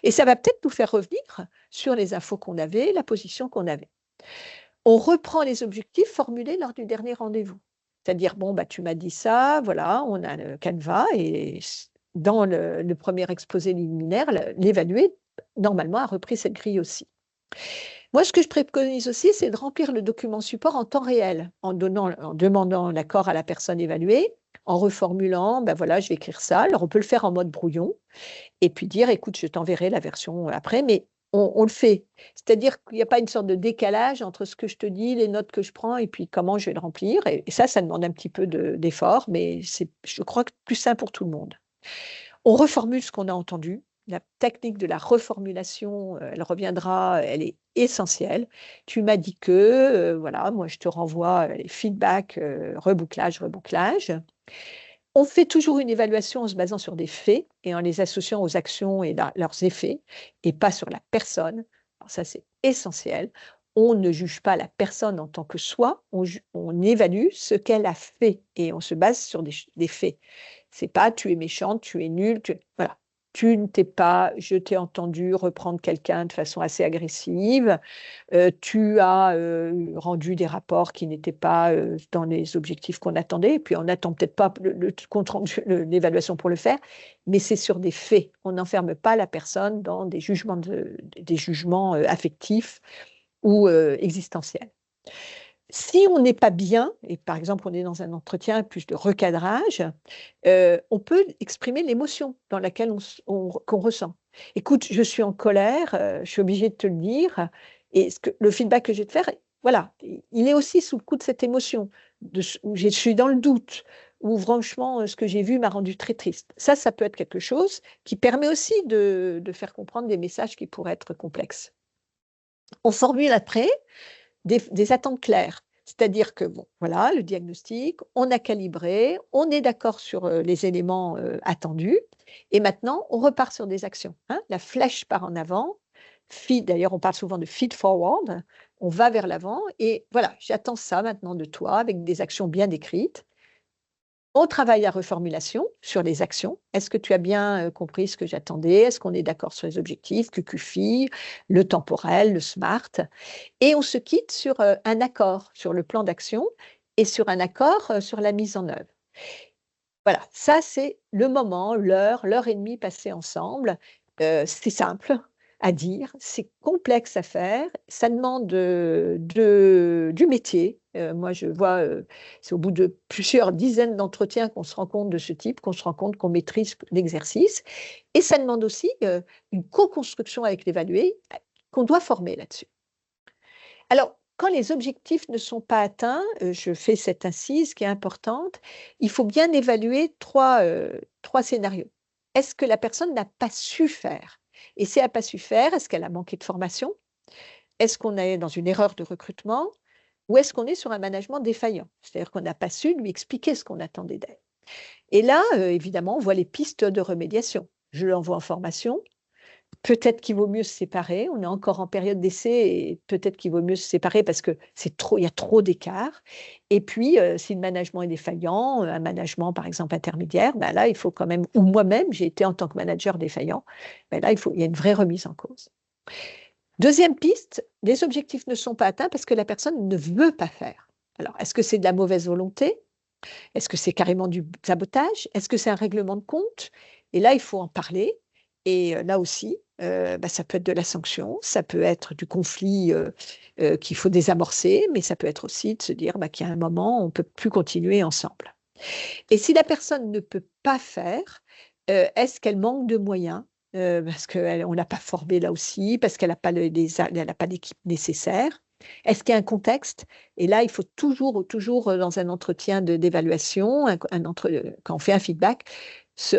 Et ça va peut-être nous faire revenir sur les infos qu'on avait, la position qu'on avait. On reprend les objectifs formulés lors du dernier rendez-vous. C'est-à-dire, bon, bah, tu m'as dit ça, voilà, on a le canevas, et dans le premier exposé liminaire, l'évalué, normalement, a repris cette grille aussi. Moi, ce que je préconise aussi, c'est de remplir le document support en temps réel, en demandant l'accord à la personne évaluée, en reformulant, ben voilà, je vais écrire ça. Alors, on peut le faire en mode brouillon et puis dire, écoute, je t'enverrai la version après, mais on le fait. C'est-à-dire qu'il n'y a pas une sorte de décalage entre ce que je te dis, les notes que je prends et puis comment je vais le remplir. Et ça demande un petit peu d'effort, mais c'est, je crois, que plus simple pour tout le monde. On reformule ce qu'on a entendu. La technique de la reformulation, elle reviendra, elle est essentielle. Tu m'as dit que, voilà, moi je te renvoie les feedbacks, rebouclage, rebouclage. On fait toujours une évaluation en se basant sur des faits et en les associant aux actions et leurs effets, et pas sur la personne. Alors ça, c'est essentiel. On ne juge pas la personne en tant que soi, on évalue ce qu'elle a fait et on se base sur des faits. C'est pas tu es méchante, tu es nulle, voilà. je t'ai entendu reprendre quelqu'un de façon assez agressive, tu as rendu des rapports qui n'étaient pas dans les objectifs qu'on attendait, et puis on n'attend peut-être pas l'évaluation pour le faire, mais c'est sur des faits. On n'enferme pas la personne dans des jugements affectifs ou existentiels. Si on n'est pas bien, et par exemple on est dans un entretien plus de recadrage, on peut exprimer l'émotion dans laquelle qu'on ressent. Écoute, je suis en colère, je suis obligée de te le dire, et le feedback que je vais te faire, voilà, il est aussi sous le coup de cette émotion, où je suis dans le doute, où franchement ce que j'ai vu m'a rendu très triste. Ça peut être quelque chose qui permet aussi de faire comprendre des messages qui pourraient être complexes. On formule après des attentes claires. C'est-à-dire que, bon, voilà, le diagnostic, on a calibré, on est d'accord sur les éléments attendus, et maintenant, on repart sur des actions. Hein. La flèche part en avant, d'ailleurs, on parle souvent de feed forward, on va vers l'avant, et voilà, j'attends ça maintenant de toi, avec des actions bien décrites. On travaille la reformulation sur les actions. Est-ce que tu as bien compris ce que j'attendais? Est-ce qu'on est d'accord sur les objectifs, QQFI, le temporel, le SMART? Et on se quitte sur un accord sur le plan d'action et sur un accord sur la mise en œuvre. Voilà, ça c'est le moment, l'heure et demie passée ensemble. C'est simple à dire, c'est complexe à faire, ça demande du métier. Moi, je vois, c'est au bout de plusieurs dizaines d'entretiens qu'on se rend compte de ce type, qu'on se rend compte qu'on maîtrise l'exercice. Et ça demande aussi une co-construction avec l'évalué qu'on doit former là-dessus. Alors, quand les objectifs ne sont pas atteints, je fais cette incise qui est importante, il faut bien évaluer trois scénarios. Est-ce que la personne n'a pas su faire? Et si elle n'a pas su faire, est-ce qu'elle a manqué de formation? Est-ce qu'on est dans une erreur de recrutement? Ou est-ce qu'on est sur un management défaillant? C'est-à-dire qu'on n'a pas su lui expliquer ce qu'on attendait d'elle. Et là, évidemment, on voit les pistes de remédiation. Je l'envoie en formation. Peut-être qu'il vaut mieux se séparer. On est encore en période d'essai et peut-être qu'il vaut mieux se séparer parce que il y a trop d'écart. Et puis, si le management est défaillant, un management par exemple intermédiaire, ben là, il faut quand même, ou moi-même, j'ai été en tant que manager défaillant, ben là, il y a une vraie remise en cause. Deuxième piste, les objectifs ne sont pas atteints parce que la personne ne veut pas faire. Alors, est-ce que c'est de la mauvaise volonté? Est-ce que c'est carrément du sabotage? Est-ce que c'est un règlement de compte? Et là, il faut en parler. Et là aussi, ça peut être de la sanction, ça peut être du conflit qu'il faut désamorcer, mais ça peut être aussi de se dire qu'il y a un moment, on ne peut plus continuer ensemble. Et si la personne ne peut pas faire, est-ce qu'elle manque de moyens? Parce qu'on ne l'a pas formée là aussi, parce qu'elle n'a pas l'équipe nécessaire. Est-ce qu'il y a un contexte? Et là, il faut toujours dans un entretien d'évaluation, quand on fait un feedback,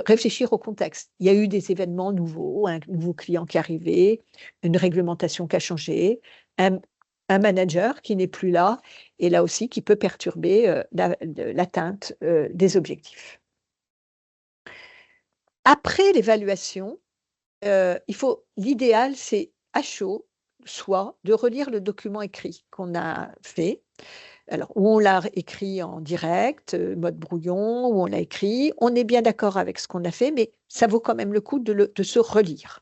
réfléchir au contexte. Il y a eu des événements nouveaux, un nouveau client qui est arrivé, une réglementation qui a changé, un manager qui n'est plus là, et là aussi qui peut perturber l'atteinte des objectifs. Après l'évaluation, l'idéal, c'est à chaud, soit de relire le document écrit qu'on a fait, alors où on l'a écrit en direct, mode brouillon, où on l'a écrit, on est bien d'accord avec ce qu'on a fait, mais ça vaut quand même le coup de se relire.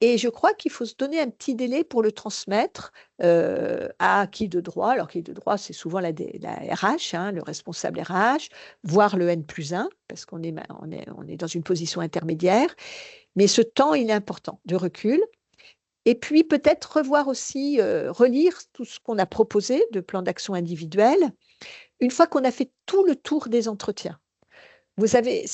Et je crois qu'il faut se donner un petit délai pour le transmettre à qui de droit. Alors, qui de droit, c'est souvent la RH, hein, le responsable RH, voire le N+1, parce qu'on est dans une position intermédiaire. Mais ce temps, il est important, de recul. Et puis peut-être revoir aussi, relire tout ce qu'on a proposé de plan d'action individuel, une fois qu'on a fait tout le tour des entretiens. Vous savez,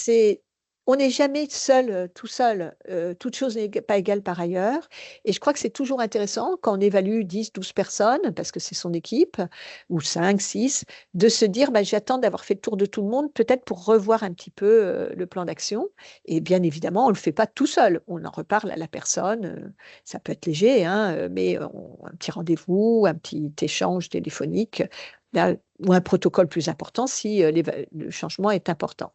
on n'est jamais seul, tout seul, toute chose n'est pas égale par ailleurs. Et je crois que c'est toujours intéressant quand on évalue 10, 12 personnes, parce que c'est son équipe, ou 5, 6, de se dire j'attends d'avoir fait le tour de tout le monde, peut-être pour revoir un petit peu le plan d'action. Et bien évidemment, on ne le fait pas tout seul. On en reparle à la personne. Ça peut être léger, hein, mais un petit rendez-vous, un petit échange téléphonique, ou un protocole plus important si le changement est important.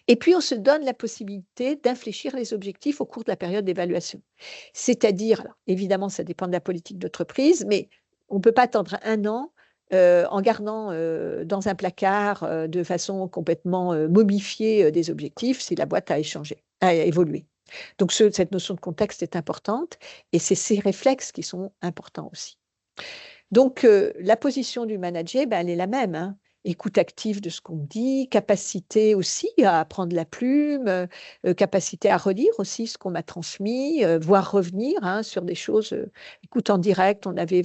Et puis, on se donne la possibilité d'infléchir les objectifs au cours de la période d'évaluation. C'est-à-dire, alors, évidemment, ça dépend de la politique d'entreprise, mais on ne peut pas attendre un an en gardant dans un placard de façon complètement momifiée des objectifs si la boîte a évolué. Donc, cette notion de contexte est importante et c'est ces réflexes qui sont importants aussi. Donc, la position du manager, ben, elle est la même, hein. Écoute active de ce qu'on dit, capacité aussi à prendre la plume, capacité à relire aussi ce qu'on m'a transmis, voire revenir hein, sur des choses. Écoute, en direct, on avait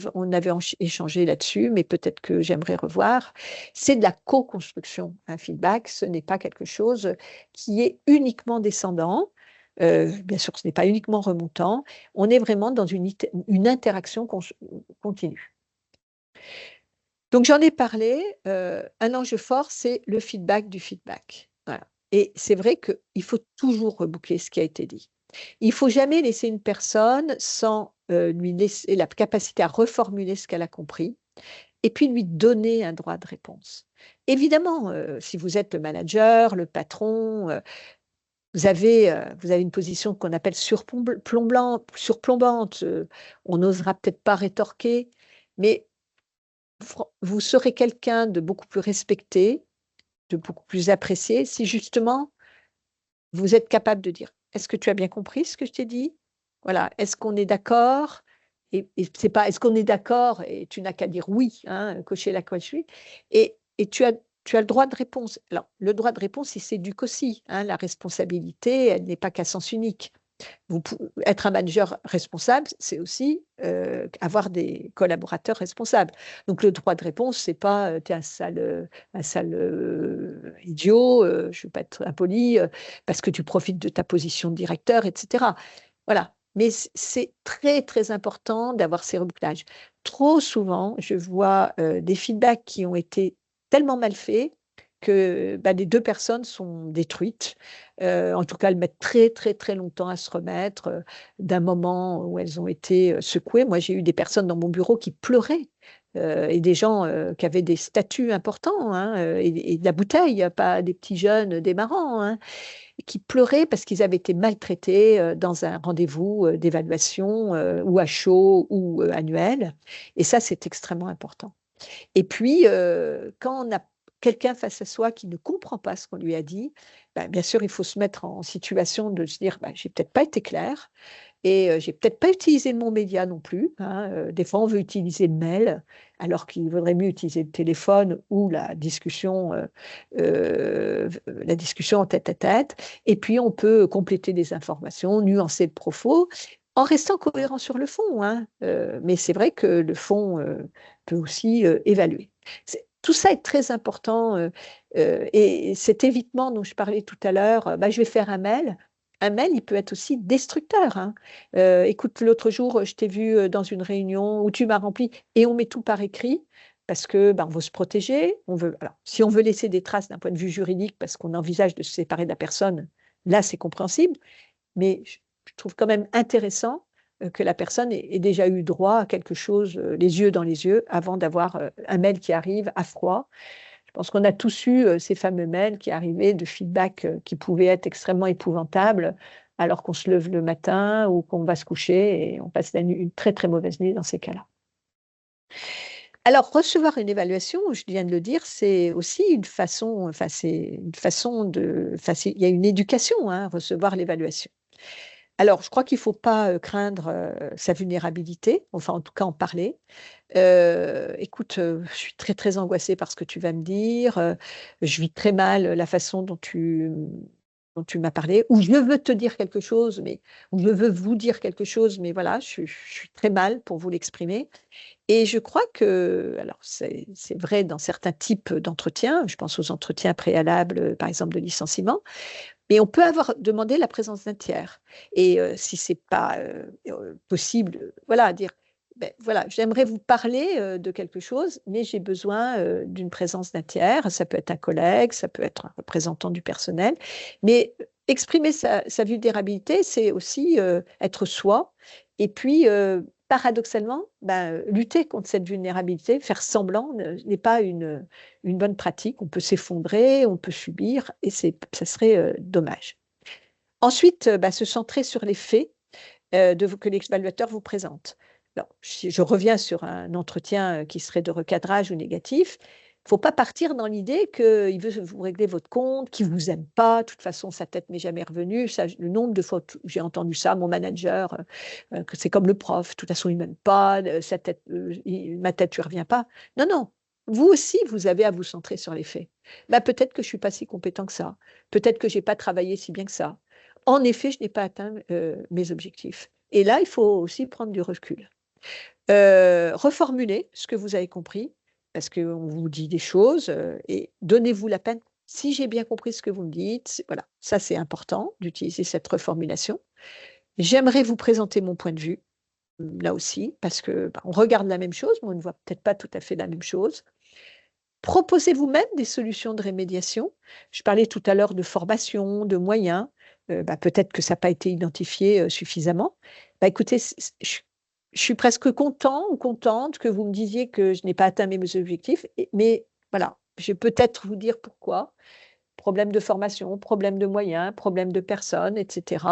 échangé là-dessus, mais peut-être que j'aimerais revoir. C'est de la co-construction, un feedback. Ce n'est pas quelque chose qui est uniquement descendant. Bien sûr, ce n'est pas uniquement remontant. On est vraiment dans une interaction continue. Donc, j'en ai parlé. Un enjeu fort, c'est le feedback du feedback. Voilà. Et c'est vrai qu'il faut toujours reboucler ce qui a été dit. Il ne faut jamais laisser une personne sans lui laisser la capacité à reformuler ce qu'elle a compris et puis lui donner un droit de réponse. Évidemment, si vous êtes le manager, le patron, vous avez une position qu'on appelle surplombante. On n'osera peut-être pas rétorquer, mais vous serez quelqu'un de beaucoup plus respecté, de beaucoup plus apprécié, si justement vous êtes capable de dire, est-ce que tu as bien compris ce que je t'ai dit? Voilà, est-ce qu'on est d'accord? Et c'est pas, est-ce qu'on est d'accord? Et tu n'as qu'à dire oui, hein, cocher la coche oui. Et tu as le droit de réponse. Alors, le droit de réponse, il s'éduque aussi, hein, la responsabilité, elle n'est pas qu'à sens unique. Être un manager responsable, c'est aussi avoir des collaborateurs responsables. Donc, le droit de réponse, c'est pas tu es un sale idiot, je ne veux pas être impoli, parce que tu profites de ta position de directeur, etc. Voilà. Mais c'est très, très important d'avoir ces rebouclages. Trop souvent, je vois des feedbacks qui ont été tellement mal faits que bah, les deux personnes sont détruites. En tout cas, elles mettent très, très, très longtemps à se remettre d'un moment où elles ont été secouées. Moi, j'ai eu des personnes dans mon bureau qui pleuraient et des gens qui avaient des statuts importants hein, et de la bouteille, pas des petits jeunes démarrants, hein, qui pleuraient parce qu'ils avaient été maltraités dans un rendez-vous d'évaluation ou à chaud ou annuel. Et ça, c'est extrêmement important. Et puis, quand on a quelqu'un face à soi qui ne comprend pas ce qu'on lui a dit, ben, bien sûr, il faut se mettre en situation de se dire, ben, j'ai peut-être pas été clair et j'ai peut-être pas utilisé le mot média non plus, hein. Des fois, on veut utiliser le mail, alors qu'il vaudrait mieux utiliser le téléphone ou la discussion en tête à tête. Et puis, on peut compléter des informations, nuancer le propos, en restant cohérent sur le fond, hein. Mais c'est vrai que le fond peut aussi évaluer. Tout ça est très important et cet évitement dont je parlais tout à l'heure, bah, je vais faire un mail. Un mail, il peut être aussi destructeur, hein. Écoute, l'autre jour, je t'ai vu dans une réunion où tu m'as rempli et on met tout par écrit parce que bah, on veut se protéger. Alors, si on veut laisser des traces d'un point de vue juridique parce qu'on envisage de se séparer de la personne, là, c'est compréhensible. Mais je trouve quand même intéressant que la personne ait déjà eu droit à quelque chose, les yeux dans les yeux, avant d'avoir un mail qui arrive à froid. Je pense qu'on a tous eu ces fameux mails qui arrivaient de feedback qui pouvaient être extrêmement épouvantables alors qu'on se lève le matin ou qu'on va se coucher et on passe une très très mauvaise nuit dans ces cas-là. Alors, recevoir une évaluation, je viens de le dire, c'est aussi une façon, enfin, il y a une éducation, hein, recevoir l'évaluation. Alors, je crois qu'il ne faut pas craindre sa vulnérabilité, enfin en tout cas en parler. Écoute, je suis très, très angoissée par ce que tu vas me dire, je vis très mal la façon dont tu m'as parlé, ou je veux te dire quelque chose, ou je veux vous dire quelque chose, mais voilà, je suis très mal pour vous l'exprimer. Et je crois que, alors c'est vrai dans certains types d'entretiens, je pense aux entretiens préalables, par exemple de licenciement, mais on peut avoir demandé la présence d'un tiers. Et si ce n'est pas possible, voilà, dire, ben, voilà, j'aimerais vous parler de quelque chose, mais j'ai besoin d'une présence d'un tiers. Ça peut être un collègue, ça peut être un représentant du personnel. Mais exprimer sa vulnérabilité, c'est aussi être soi. Et puis, paradoxalement, ben, lutter contre cette vulnérabilité, faire semblant n'est pas une bonne pratique. On peut s'effondrer, on peut subir, et ça serait dommage. Ensuite, bah, se centrer sur les faits que l'évaluateur vous présente. Alors, si je reviens sur un entretien qui serait de recadrage ou négatif, Il ne faut pas partir dans l'idée qu'il veut vous régler votre compte, qu'il ne vous aime pas. De toute façon, sa tête m'est jamais revenue. Ça, le nombre de fois où j'ai entendu ça, mon manager, que c'est comme le prof. De toute façon, il ne m'aime pas. Ma tête ne lui revient pas. Non, non. Vous aussi, vous avez à vous centrer sur les faits. Bah, peut-être que je ne suis pas si compétent que ça. Peut-être que je n'ai pas travaillé si bien que ça. En effet, je n'ai pas atteint mes objectifs. Et là, il faut aussi prendre du recul. Reformuler ce que vous avez compris, parce qu'on vous dit des choses et donnez-vous la peine. Si j'ai bien compris ce que vous me dites, voilà, ça c'est important d'utiliser cette reformulation. J'aimerais vous présenter mon point de vue, là aussi, parce que on regarde la même chose, mais on ne voit peut-être pas tout à fait la même chose. Proposez vous-même des solutions de rémédiation. Je parlais tout à l'heure de formation, de moyens. Peut-être que ça n'a pas été identifié suffisamment. Écoutez, je suis presque content ou contente que vous me disiez que je n'ai pas atteint mes objectifs, mais voilà, je vais peut-être vous dire pourquoi. Problème de formation, problème de moyens, problème de personnes, etc.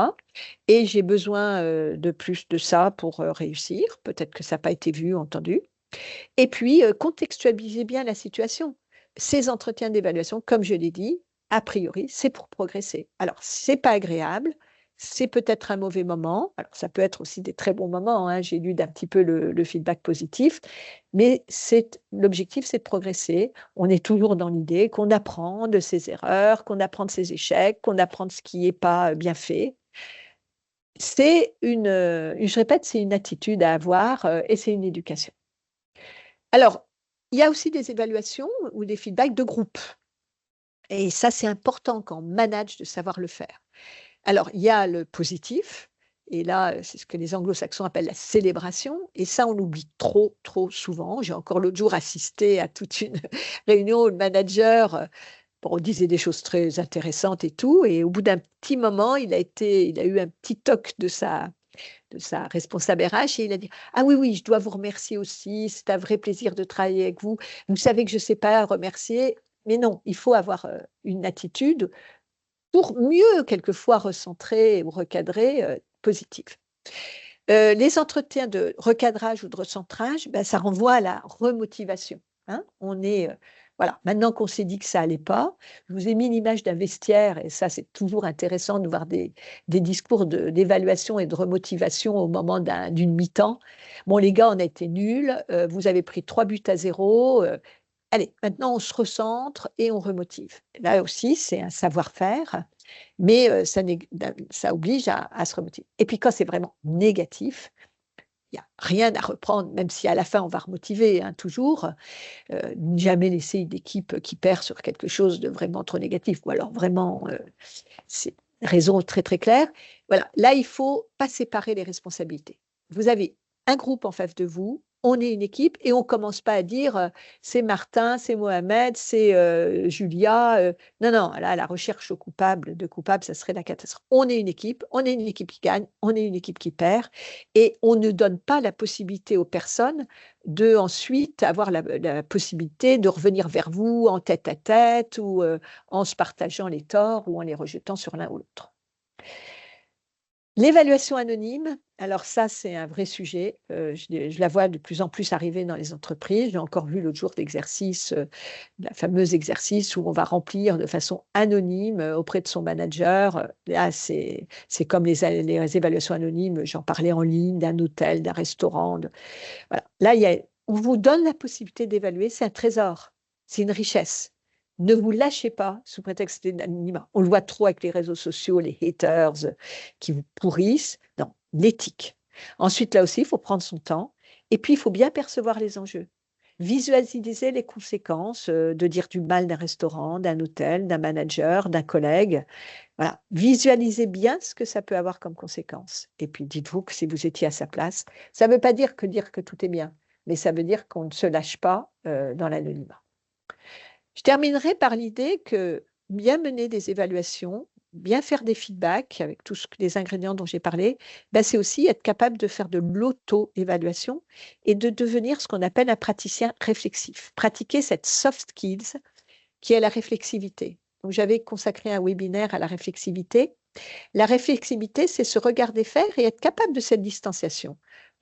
Et j'ai besoin de plus de ça pour réussir. Peut-être que ça n'a pas été vu, entendu. Et puis, contextualisez bien la situation. Ces entretiens d'évaluation, comme je l'ai dit, a priori, c'est pour progresser. Alors, c'est pas agréable, c'est peut-être un mauvais moment. Alors, ça peut être aussi des très bons moments, hein. J'ai lu d'un petit peu le feedback positif, mais l'objectif, c'est de progresser. On est toujours dans l'idée qu'on apprend de ses erreurs, qu'on apprend de ses échecs, qu'on apprend de ce qui n'est pas bien fait. Je répète, c'est une attitude à avoir et c'est une éducation. Alors, il y a aussi des évaluations ou des feedbacks de groupe. Et ça, c'est important quand on manage de savoir le faire. Alors, il y a le positif, et là, c'est ce que les anglo-saxons appellent la célébration, et ça, on l'oublie trop, trop souvent. J'ai encore l'autre jour assisté à toute une réunion où le manager, on disait des choses très intéressantes et tout, et au bout d'un petit moment, il a eu un petit toc de sa responsable RH et il a dit: «Ah oui, oui, je dois vous remercier aussi, c'est un vrai plaisir de travailler avec vous. Vous savez que je ne sais pas remercier». Mais non, il faut avoir une attitude pour mieux quelquefois recentrer ou recadrer positive. Les entretiens de recadrage ou de recentrage, ça renvoie à la remotivation, hein. Voilà, maintenant qu'on s'est dit que ça allait pas, je vous ai mis l'image d'un vestiaire et ça, c'est toujours intéressant de voir des discours d'évaluation et de remotivation au moment d'une mi-temps. «Bon les gars, on a été nuls, vous avez pris 3 buts à 0, allez, maintenant on se recentre et on remotive». Là aussi, c'est un savoir-faire, mais ça oblige à se remotiver. Et puis quand c'est vraiment négatif, il n'y a rien à reprendre, même si à la fin on va remotiver, hein, toujours. Ne jamais laisser une équipe qui perd sur quelque chose de vraiment trop négatif, ou alors vraiment, c'est raison très, très claire. Voilà, là, il faut pas séparer les responsabilités. Vous avez un groupe en face de vous, on est une équipe et on commence pas à dire, «C'est Martin, c'est Mohamed, c'est, Julia», non, non, là, la recherche de coupable, ça serait la catastrophe. On est une équipe qui gagne, on est une équipe qui perd et on ne donne pas la possibilité aux personnes de ensuite avoir la possibilité de revenir vers vous en tête-à-tête ou, en se partageant les torts ou en les rejetant sur l'un ou l'autre. L'évaluation anonyme, alors ça, c'est un vrai sujet. Je la vois de plus en plus arriver dans les entreprises. J'ai encore vu l'autre jour l'exercice, la fameuse exercice où on va remplir de façon anonyme auprès de son manager. Là, c'est comme les évaluations anonymes, j'en parlais en ligne, d'un hôtel, d'un restaurant. Voilà. Là, on vous donne la possibilité d'évaluer, c'est un trésor, c'est une richesse. Ne vous lâchez pas sous prétexte d'anonymat. On le voit trop avec les réseaux sociaux, les haters qui vous pourrissent. Non, l'éthique. Ensuite, là aussi, il faut prendre son temps. Et puis, il faut bien percevoir les enjeux. Visualiser les conséquences de dire du mal d'un restaurant, d'un hôtel, d'un manager, d'un collègue. Voilà. Visualisez bien ce que ça peut avoir comme conséquence. Et puis, dites-vous que si vous étiez à sa place, ça ne veut pas dire que tout est bien, mais ça veut dire qu'on ne se lâche pas dans l'anonymat. Je terminerai par l'idée que bien mener des évaluations, bien faire des feedbacks avec tous les ingrédients dont j'ai parlé, c'est aussi être capable de faire de l'auto-évaluation et de devenir ce qu'on appelle un praticien réflexif. Pratiquer cette soft skills qui est la réflexivité. Donc, j'avais consacré un webinaire à la réflexivité. La réflexivité, c'est se regarder faire et être capable de cette distanciation,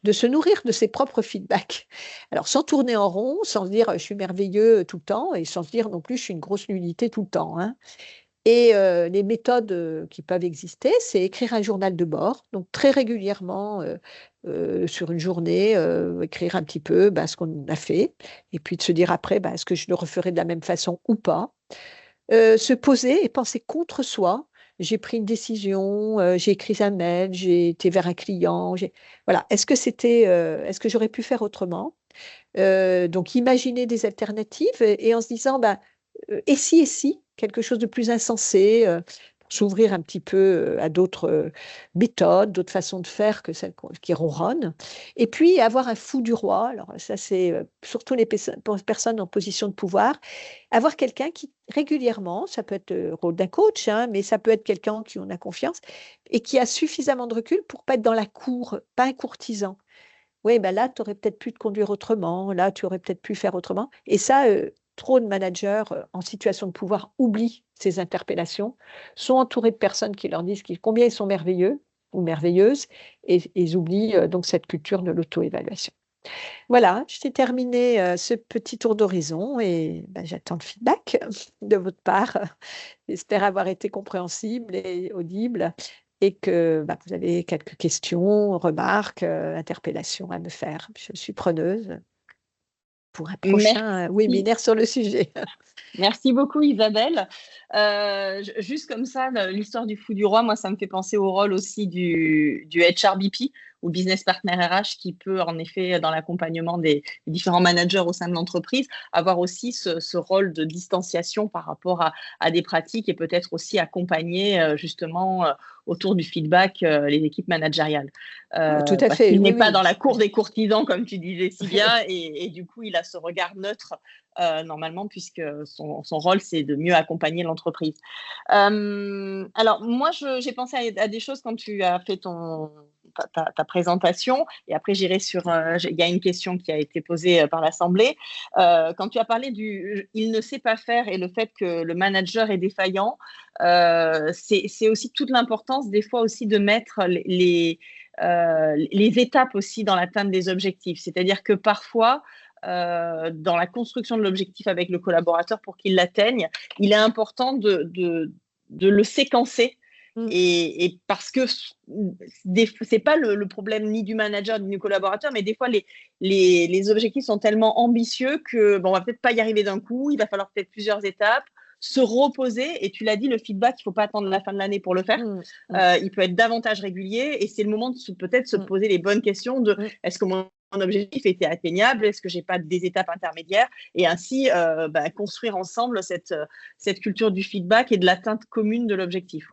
de se nourrir de ses propres feedbacks. Alors, sans tourner en rond, sans se dire je suis merveilleux tout le temps et sans se dire non plus je suis une grosse nullité tout le temps, hein. Et les méthodes qui peuvent exister, c'est écrire un journal de bord, donc très régulièrement sur une journée, écrire un petit peu ce qu'on a fait, et puis de se dire après, est-ce que je le referai de la même façon ou pas. Se poser et penser contre soi. J'ai pris une décision, j'ai écrit un mail, j'ai été vers un client. Voilà. Est-ce que j'aurais pu faire autrement? Donc, imaginer des alternatives et en se disant, et si, quelque chose de plus insensé, pour s'ouvrir un petit peu à d'autres méthodes, d'autres façons de faire que celles qui ronronnent. Et puis, avoir un fou du roi. Alors, ça, c'est surtout les personnes en position de pouvoir. Avoir quelqu'un qui, régulièrement, ça peut être le rôle d'un coach, hein, mais ça peut être quelqu'un qui en a confiance et qui a suffisamment de recul pour pas être dans la cour, pas un courtisan. Oui, là, tu aurais peut-être pu te conduire autrement, là, tu aurais peut-être pu faire autrement. Et ça, trop de managers en situation de pouvoir oublient ces interpellations, sont entourés de personnes qui leur disent combien ils sont merveilleux ou merveilleuses, et ils oublient donc cette culture de l'auto-évaluation. Voilà, je t'ai terminé ce petit tour d'horizon et j'attends le feedback de votre part. J'espère avoir été compréhensible et audible et que vous avez quelques questions, remarques, interpellations à me faire. Je suis preneuse pour un prochain Merci. webinaire sur le sujet. Merci beaucoup Isabelle. Juste comme ça, l'histoire du fou du roi, moi ça me fait penser au rôle aussi du HRBP ou Business Partner RH qui peut en effet dans l'accompagnement des différents managers au sein de l'entreprise avoir aussi ce rôle de distanciation par rapport à des pratiques et peut-être aussi accompagner justement autour du feedback les équipes managériales. Tout à Parce fait, qu'il n'est oui, pas oui. dans la cour des courtisans comme tu disais si bien et du coup il a ce regard neutre normalement, puisque son rôle, c'est de mieux accompagner l'entreprise. Alors, moi, j'ai pensé à des choses quand tu as fait ta présentation, et après, j'irai sur... Il y a une question qui a été posée par l'Assemblée. Quand tu as parlé du « il ne sait pas faire » et le fait que le manager est défaillant, c'est aussi toute l'importance, des fois aussi, de mettre les étapes aussi dans l'atteinte des objectifs. C'est-à-dire que parfois, dans la construction de l'objectif avec le collaborateur pour qu'il l'atteigne, il est important de le séquencer. Et parce que c'est pas le problème ni du manager ni du collaborateur, mais des fois les objectifs sont tellement ambitieux que on va peut-être pas y arriver d'un coup, il va falloir peut-être plusieurs étapes, se reposer, et tu l'as dit, le feedback, il ne faut pas attendre la fin de l'année pour le faire. Il peut être davantage régulier et c'est le moment de peut-être se poser les bonnes questions de est-ce que mon objectif était atteignable, est-ce que j'ai pas des étapes intermédiaires, et ainsi construire ensemble cette culture du feedback et de l'atteinte commune de l'objectif.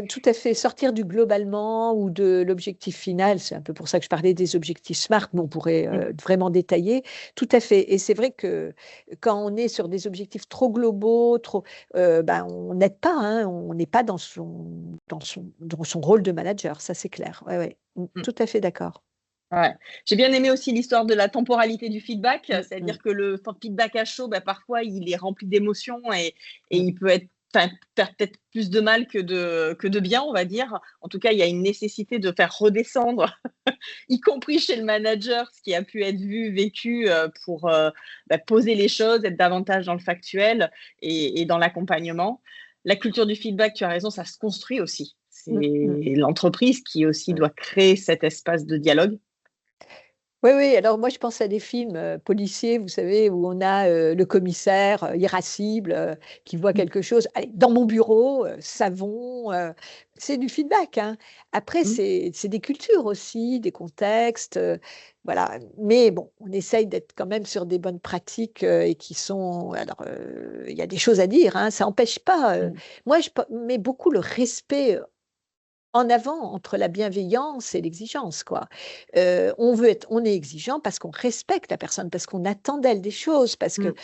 Tout à fait, sortir du globalement ou de l'objectif final, c'est un peu pour ça que je parlais des objectifs SMART, mais on pourrait vraiment détailler. Tout à fait, et c'est vrai que quand on est sur des objectifs trop globaux, on n'aide pas, hein, on n'est pas dans son rôle de manager, ça c'est clair. Ouais. Tout à fait d'accord. Ouais. J'ai bien aimé aussi l'histoire de la temporalité du feedback, c'est-à-dire que le feedback à chaud, parfois, il est rempli d'émotions et il peut faire peut-être plus de mal que de bien, on va dire. En tout cas, il y a une nécessité de faire redescendre, y compris chez le manager, ce qui a pu être vécu pour poser les choses, être davantage dans le factuel et dans l'accompagnement. La culture du feedback, tu as raison, ça se construit aussi. C'est l'entreprise qui aussi doit créer cet espace de dialogue. Oui, alors moi je pense à des films policiers, vous savez, où on a le commissaire irascible qui voit quelque chose. Allez, dans mon bureau, savon, c'est du feedback, hein. Après, c'est des cultures aussi, des contextes, voilà. Mais bon, on essaye d'être quand même sur des bonnes pratiques et qui sont. Alors, il y a des choses à dire, hein, ça n'empêche pas. Moi, je mets beaucoup le respect en avant entre la bienveillance et l'exigence, quoi. On est exigeant parce qu'on respecte la personne, parce qu'on attend d'elle des choses, parce que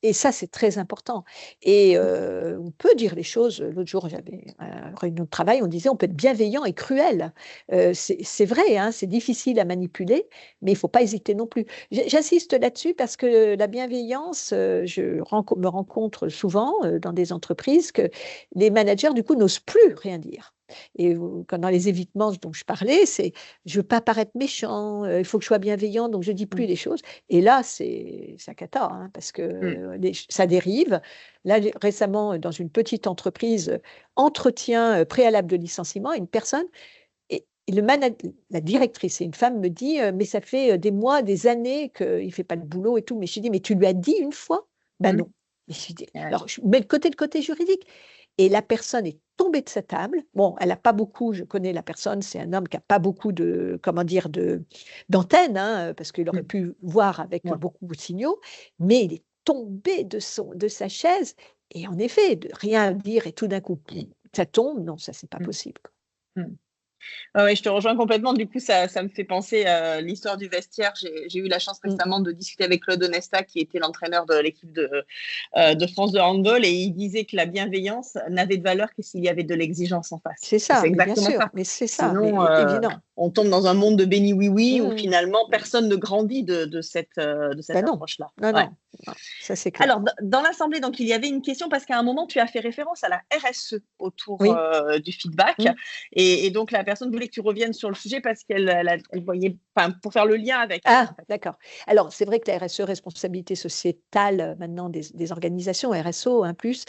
et ça, c'est très important. Et on peut dire les choses. L'autre jour, j'avais une réunion de travail, on disait on peut être bienveillant et cruel. C'est vrai, hein, c'est difficile à manipuler, mais il ne faut pas hésiter non plus. J'insiste là-dessus parce que la bienveillance, me rencontre souvent dans des entreprises que les managers, du coup, n'osent plus rien dire. Et quand dans les évitements dont je parlais, c'est je veux pas paraître méchant, il faut que je sois bienveillant, donc je dis plus Mm. les choses. Et là, c'est ça cata, hein, parce que Mm. ça dérive. Là, récemment, dans une petite entreprise, entretien préalable de licenciement, une personne et la directrice, c'est une femme, me dit mais ça fait des mois, des années qu'il ne fait pas le boulot et tout. Mais je lui dis, mais tu lui as dit une fois? Ben Mm. non. Mais je lui dis, Ouais. alors je mets le côté juridique. Et la personne est tombée de sa table. Bon, elle n'a pas beaucoup, je connais la personne, c'est un homme qui n'a pas beaucoup de, comment dire, d'antenne, hein, parce qu'il aurait Mm. pu voir avec Ouais. beaucoup de signaux, mais il est tombé de sa chaise. Et en effet, de rien dire et tout d'un coup, ça tombe, non, ça, c'est pas Mm. possible. Mm. Oui, je te rejoins complètement. Du coup, ça me fait penser à l'histoire du vestiaire. J'ai eu la chance Mm. récemment de discuter avec Claude Onesta, qui était l'entraîneur de l'équipe de France de handball, et il disait que la bienveillance n'avait de valeur que s'il y avait de l'exigence en face. C'est Et c'est ça, mais bien exactement sûr, ça. mais c'est ça, Sinon, mais évident. on tombe dans un monde de béni oui-oui où Mm. finalement personne ne grandit de cette Ben non, approche-là. non, Ouais. non, non, ça c'est clair. Alors, dans l'Assemblée, donc, il y avait une question parce qu'à un moment, tu as fait référence à la RSE autour Oui. du feedback. Mm. Et donc, la personne voulait que tu reviennes sur le sujet parce elle voyait, enfin, pour faire le lien avec. Ah, En fait. d'accord. Alors, c'est vrai que la RSE, responsabilité sociétale, maintenant des organisations, RSO, plus,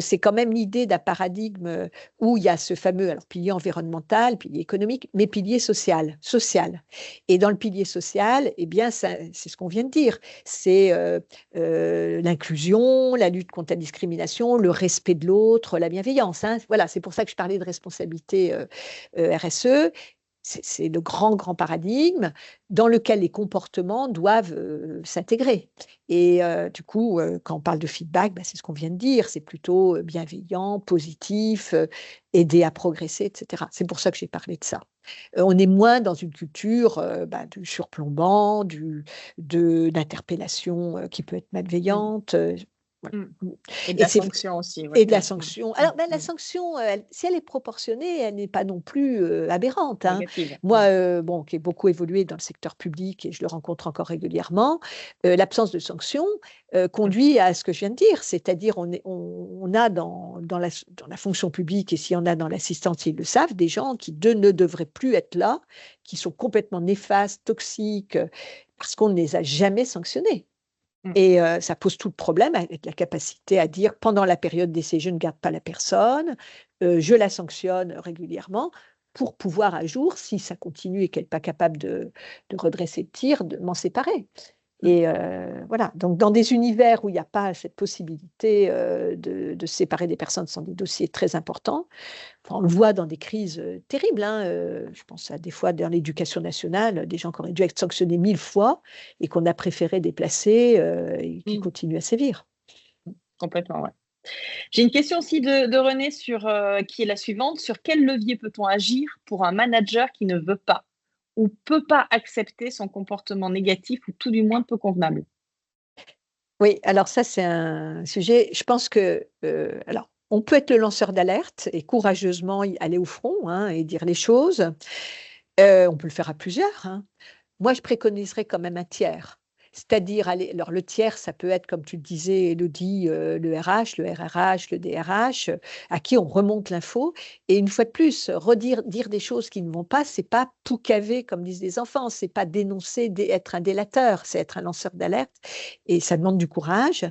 c'est quand même l'idée d'un paradigme où il y a ce fameux alors, pilier environnemental, pilier économique, mais pilier social. Et dans le pilier social, eh bien, c'est ce qu'on vient de dire. C'est l'inclusion, la lutte contre la discrimination, le respect de l'autre, la bienveillance. Hein. Voilà, c'est pour ça que je parlais de responsabilité RSE. C'est le grand paradigme dans lequel les comportements doivent s'intégrer. Et du coup, quand on parle de feedback, c'est ce qu'on vient de dire, c'est plutôt bienveillant, positif, aider à progresser, etc. C'est pour ça que j'ai parlé de ça. On est moins dans une culture du surplombant, d'interpellation qui peut être Mm. malveillante. Voilà. Mm. Et de Et la c'est sanction aussi. Ouais. et de la Mm. sanction. Mm. Alors, la Mm. sanction, si elle est proportionnée, elle n'est pas non plus aberrante. Hein. Négative. Moi, qui ai beaucoup évolué dans le secteur public et je le rencontre encore régulièrement, l'absence de sanction Mm. conduit à ce que je viens de dire, c'est-à-dire on a dans la fonction publique et s'il y en a dans l'assistance, ils le savent, des gens qui ne devraient plus être là, qui sont complètement néfastes, toxiques, parce qu'on ne les a jamais sanctionnés. Mm. Et ça pose tout le problème avec la capacité à dire pendant la période d'essai, je ne garde pas la personne, je la sanctionne régulièrement pour pouvoir un jour, si ça continue et qu'elle n'est pas capable de redresser le tir, de m'en séparer. Mm. Et voilà, donc dans des univers où il n'y a pas cette possibilité de se séparer des personnes sans des dossiers très importants, on le voit dans des crises terribles. Hein, je pense à des fois dans l'éducation nationale, des gens qui auraient dû être sanctionnés 1000 fois et qu'on a préféré déplacer et qui Mm. continuent à sévir. Complètement, ouais. J'ai une question aussi de René qui est la suivante. Sur quel levier peut-on agir pour un manager qui ne veut pas ou peut pas accepter son comportement négatif ou tout du moins peu convenable? Oui, alors ça, c'est un sujet, je pense que, alors, on peut être le lanceur d'alerte et courageusement aller au front et dire les choses. On peut le faire à plusieurs. Hein. Moi, je préconiserais quand même un tiers. C'est-à-dire, alors le tiers, ça peut être, comme tu le disais, Élodie, le RH, le RRH, le DRH, à qui on remonte l'info. Et une fois de plus, dire des choses qui ne vont pas, c'est pas poucaver, comme disent les enfants, c'est pas dénoncer, être un délateur, c'est être un lanceur d'alerte. Et ça demande du courage.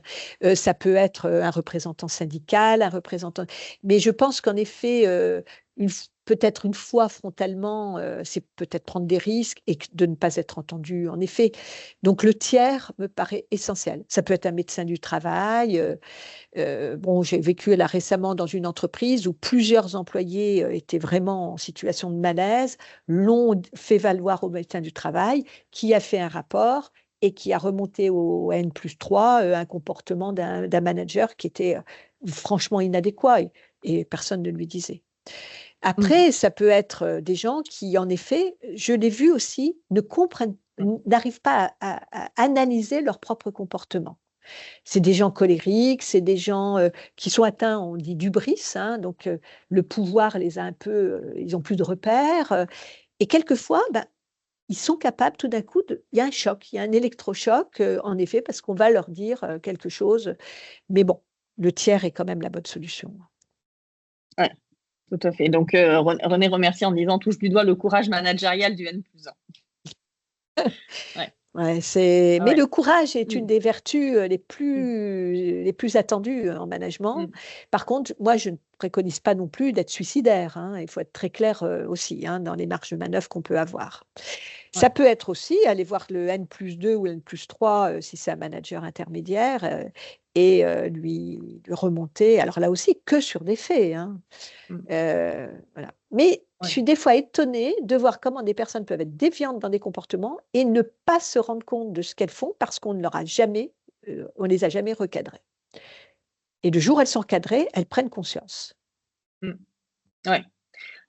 Ça peut être un représentant syndical, un représentant. Mais je pense qu'en effet, peut-être une fois frontalement, c'est peut-être prendre des risques et de ne pas être entendu, en effet. Donc le tiers me paraît essentiel. Ça peut être un médecin du travail. Bon, j'ai vécu là récemment dans une entreprise où plusieurs employés étaient vraiment en situation de malaise, l'ont fait valoir au médecin du travail, qui a fait un rapport et qui a remonté au N+3 un comportement d'un manager qui était franchement inadéquat et personne ne lui disait. Mmh. Après, ça peut être des gens qui, en effet, je l'ai vu aussi, n'arrivent pas à analyser leur propre comportement. C'est des gens colériques, c'est des gens qui sont atteints, on dit d'hubris, donc le pouvoir les a un peu, ils ont plus de repères. Et quelquefois, ils sont capables tout d'un coup, il y a un choc, il y a un électrochoc, en effet, parce qu'on va leur dire quelque chose. Mais bon, le tiers est quand même la bonne solution. Ouais. Tout à fait. Donc, René remercie en disant touche du doigt le courage managérial du N+1. Ouais. Ouais, mais Ouais. le courage est une Mm. des vertus Mm. les plus attendues en management. Mm. Par contre, moi, je ne préconise pas non plus d'être suicidaire, hein. Il faut être très clair aussi, hein, dans les marges de manœuvre qu'on peut avoir. Ouais. Ça peut être aussi aller voir le N+2 ou N+3 si c'est un manager intermédiaire et lui remonter. Alors là aussi, que sur des faits, hein. Mm. Voilà. Mais je Ouais. suis des fois étonnée de voir comment des personnes peuvent être déviantes dans des comportements et ne pas se rendre compte de ce qu'elles font parce qu'on ne leur a jamais, on les a jamais recadrées. Et le jour où elles sont recadrées, elles prennent conscience. Mm. Ouais.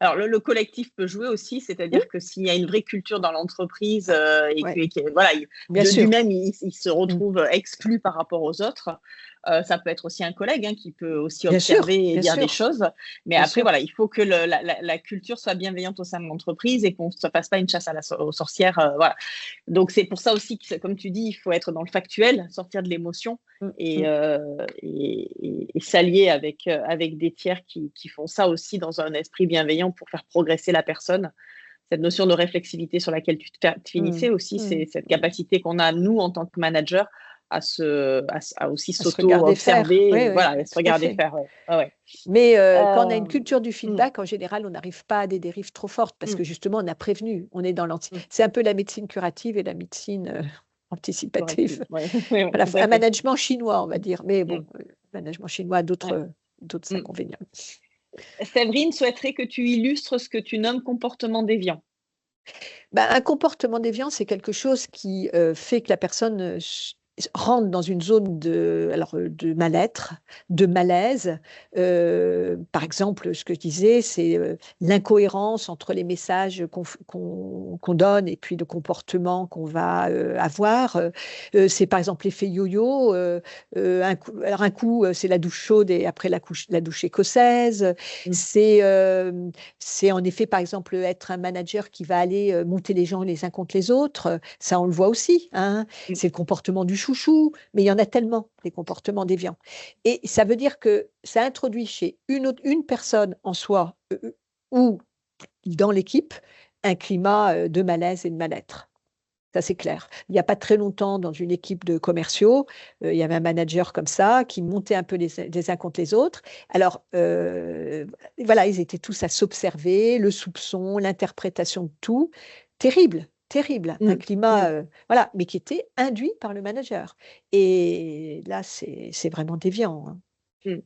Alors, le collectif peut jouer aussi, Oui, c'est-à-dire que s'il y a une vraie culture dans l'entreprise et ouais, voilà, bien sûr. lui-même, il se Mm. retrouve exclu par rapport aux autres, ça peut être aussi un collègue qui peut aussi Bien sûr, observer et bien dire des sûr, choses. Mais bien après, sûr. voilà, il faut que la culture soit bienveillante au sein de l'entreprise et qu'on ne se fasse pas une chasse aux sorcières. Voilà. Donc, c'est pour ça aussi que, comme tu dis, il faut être dans le factuel, sortir de l'émotion Mm, et, mm, s'allier avec des tiers qui font ça aussi dans un esprit bienveillant pour faire progresser la personne. Cette notion de réflexivité sur laquelle tu te finissais mm, aussi, mm, c'est cette mm. capacité qu'on a, nous, en tant que manager, à aussi À se regarder faire. s'auto-observer Oui, et, oui, voilà, et se tout à regarder fait. faire. Ouais. Ah ouais. Mais quand on a une Euh, culture du mm, feedback, en général, on n'arrive pas à des dérives trop fortes parce mm, que justement, on a prévenu, on est dans mm. C'est un peu la médecine curative et la médecine Corrective. anticipative. Ouais. Ouais, ouais, Voilà, tout à un fait. management chinois, on va dire. Mais bon, Mm, le management chinois a ouais. d'autres Mm. inconvénients. Séverine souhaiterait que tu illustres ce que tu nommes comportement déviant. Bah, un comportement déviant, c'est quelque chose qui fait que la personne rentre dans une zone de mal-être, de malaise. Par exemple, ce que je disais, c'est l'incohérence entre les messages qu'on donne et puis le comportement qu'on va avoir. C'est par exemple l'effet yo-yo. Un coup, c'est la douche chaude et après la douche écossaise. Mm, C'est c'est en effet, par exemple, être un manager qui va aller monter les gens les uns contre les autres. Ça, on le voit aussi, hein. mm, C'est le comportement du chouchou, mais il y en a tellement, des comportements déviants. Et ça veut dire que ça introduit chez une personne en soi ou dans l'équipe un climat de malaise et de mal-être. Ça, c'est clair. Il n'y a pas très longtemps, dans une équipe de commerciaux, il y avait un manager comme ça qui montait un peu les uns contre les autres. Alors, voilà, ils étaient tous à s'observer, le soupçon, l'interprétation de tout. Terrible, terrible. Un mm, climat, mm, voilà, mais qui était induit par le manager. Et là, c'est vraiment déviant, hein. mm.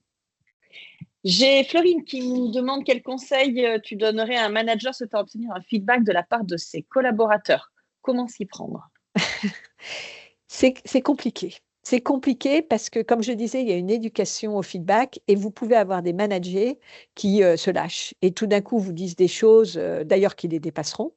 J'ai Florine qui nous demande quel conseil tu donnerais à un manager souhaitant obtenir un feedback de la part de ses collaborateurs. Comment s'y prendre? C'est compliqué. C'est compliqué parce que, comme je disais, il y a une éducation au feedback et vous pouvez avoir des managers qui se lâchent et tout d'un coup vous disent des choses, d'ailleurs, qui les dépasseront.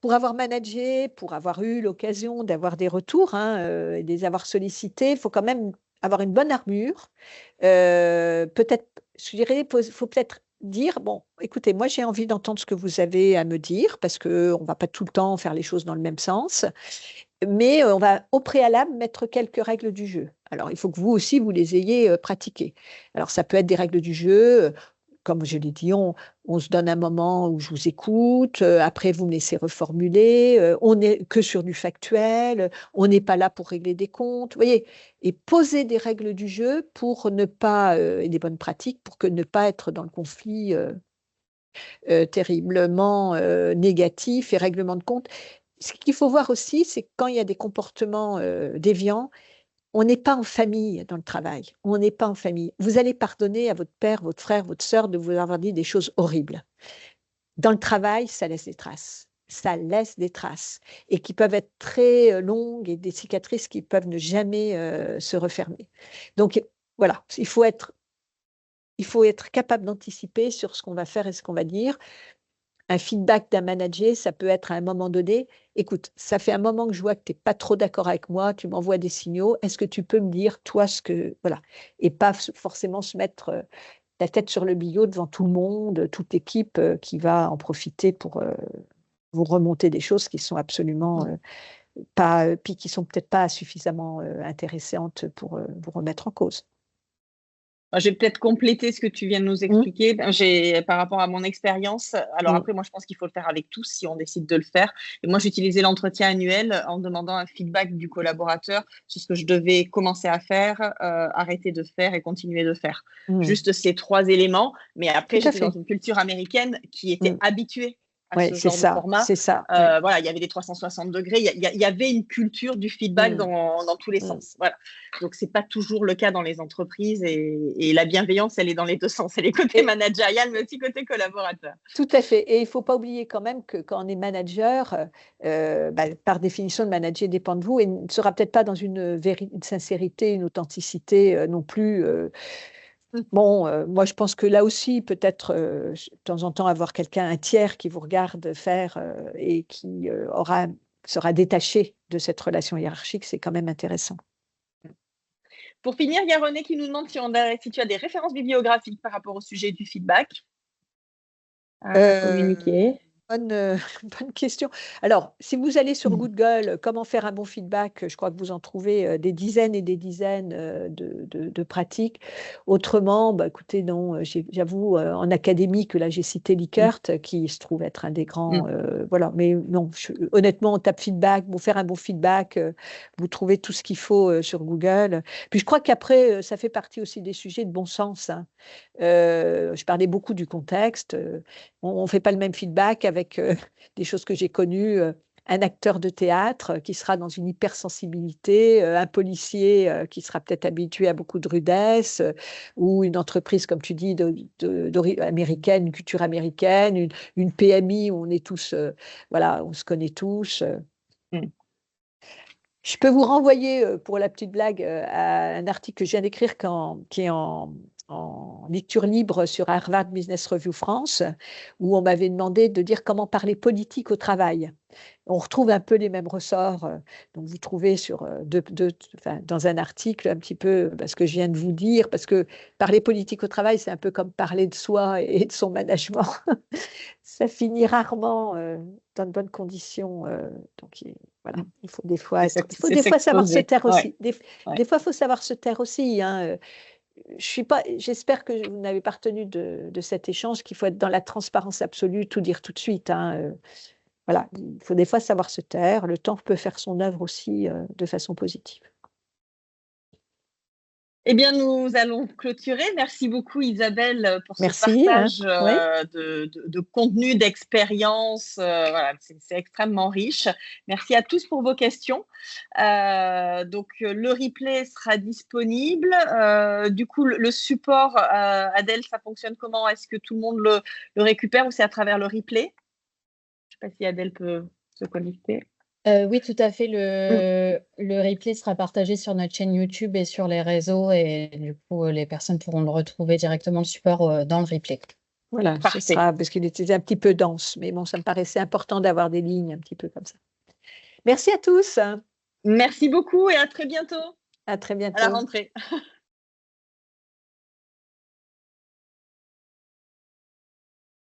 Pour avoir managé, pour avoir eu l'occasion d'avoir des retours, hein, et de les avoir sollicités, il faut quand même avoir une bonne armure. Peut-être, je dirais, faut peut-être dire: «Bon, écoutez, moi j'ai envie d'entendre ce que vous avez à me dire parce qu'on ne va pas tout le temps faire les choses dans le même sens, mais on va au préalable mettre quelques règles du jeu». Alors il faut que vous aussi vous les ayez, pratiquées. Alors ça peut être des règles du jeu, comme je l'ai dit, on se donne un moment où je vous écoute, après vous me laissez reformuler, on n'est que sur du factuel, on n'est pas là pour régler des comptes, vous voyez? Et poser des règles du jeu pour ne pas, et des bonnes pratiques pour que ne pas être dans le conflit, terriblement, négatif et règlement de compte. Ce qu'il faut voir aussi, c'est que quand il y a des comportements, déviants, on n'est pas en famille dans le travail, on n'est pas en famille. Vous allez pardonner à votre père, votre frère, votre sœur de vous avoir dit des choses horribles. Dans le travail, ça laisse des traces. Ça laisse des traces et qui peuvent être très, longues et des cicatrices qui peuvent ne jamais, se refermer. Donc voilà, il faut être capable d'anticiper sur ce qu'on va faire et ce qu'on va dire. Un feedback d'un manager, ça peut être à un moment donné: «Écoute, ça fait un moment que je vois que tu es pas trop d'accord avec moi, tu m'envoies des signaux. Est-ce que tu peux me dire, toi, ce que» voilà, et pas forcément se mettre, la tête sur le billot devant tout le monde, toute l'équipe, qui va en profiter pour, vous remonter des choses qui sont absolument, pas, puis qui sont peut-être pas suffisamment, intéressantes pour, vous remettre en cause. Je vais peut-être compléter ce que tu viens de nous expliquer. Par rapport à mon expérience, alors après, moi, je pense qu'il faut le faire avec tous si on décide de le faire. Et moi, j'utilisais l'entretien annuel en demandant un feedback du collaborateur sur ce que je devais commencer à faire, arrêter de faire et continuer de faire. Juste ces 3 éléments. Mais après, j'étais dans une culture américaine qui était habituée à ce genre de format. C'est ça. Voilà, il y avait des 360 degrés. Il y avait une culture du feedback dans tous les sens. Voilà. Donc, c'est pas toujours le cas dans les entreprises et la bienveillance, elle est dans les 2 sens. Elle est côté managérial, mais aussi côté collaborateur. Tout à fait. Et il ne faut pas oublier quand même que quand on est manager, par définition, le manager dépend de vous et ne sera peut-être pas dans une sincérité, une authenticité non plus. Bon, moi, je pense que là aussi, peut-être de temps en temps, avoir quelqu'un, un tiers qui vous regarde faire et qui sera détaché de cette relation hiérarchique, c'est quand même intéressant. Pour finir, il y a René qui nous demande si tu as des références bibliographiques par rapport au sujet du feedback à communiquer. Bonne question. Alors, si vous allez sur Google, comment faire un bon feedback, je crois que vous en trouvez des dizaines et des dizaines de pratiques. Autrement, écoutez, non, j'avoue, en académique, là, j'ai cité Likert, qui se trouve être un des grands. Voilà, mais non, honnêtement, on tape feedback, pour faire un bon feedback, vous trouvez tout ce qu'il faut sur Google. Puis je crois qu'après, ça fait partie aussi des sujets de bon sens, hein. Je parlais beaucoup du contexte. On ne fait pas le même feedback avec des choses que j'ai connues. Un acteur de théâtre qui sera dans une hypersensibilité, un policier qui sera peut-être habitué à beaucoup de rudesse, ou une entreprise, comme tu dis, américaine, une culture américaine, une PMI où on est tous, voilà, on se connaît tous. Je peux vous renvoyer, pour la petite blague, à un article que je viens d'écrire qui est en lecture libre sur Harvard Business Review France, où on m'avait demandé de dire comment parler politique au travail. On retrouve un peu les mêmes ressorts, donc vous trouvez dans un article un petit peu ce que je viens de vous dire, parce que parler politique au travail, c'est un peu comme parler de soi et de son management. Ça finit rarement dans de bonnes conditions. Donc, voilà, il faut des fois savoir se taire aussi. Des fois, il faut savoir se taire aussi, hein. J'espère que vous n'avez pas retenu de cet échange qu'il faut être dans la transparence absolue, tout dire tout de suite, hein. Voilà, il faut des fois savoir se taire. Le temps peut faire son œuvre aussi de façon positive. Eh bien, nous allons clôturer. Merci beaucoup, Isabelle, pour ce Merci, partage oui. de contenu, d'expérience. Voilà, c'est extrêmement riche. Merci à tous pour vos questions. Donc, le replay sera disponible. Du coup, le support, Adèle, ça fonctionne comment? Est-ce que tout le monde le récupère ou c'est à travers le replay? Je ne sais pas si Adèle peut se connecter. Oui, tout à fait. Le replay sera partagé sur notre chaîne YouTube et sur les réseaux. Et du coup, les personnes pourront le retrouver directement, le support, dans le replay. Voilà, ce sera parce qu'il était un petit peu dense. Mais bon, ça me paraissait important d'avoir des lignes un petit peu comme ça. Merci à tous. Merci beaucoup et à très bientôt. À très bientôt. À la rentrée.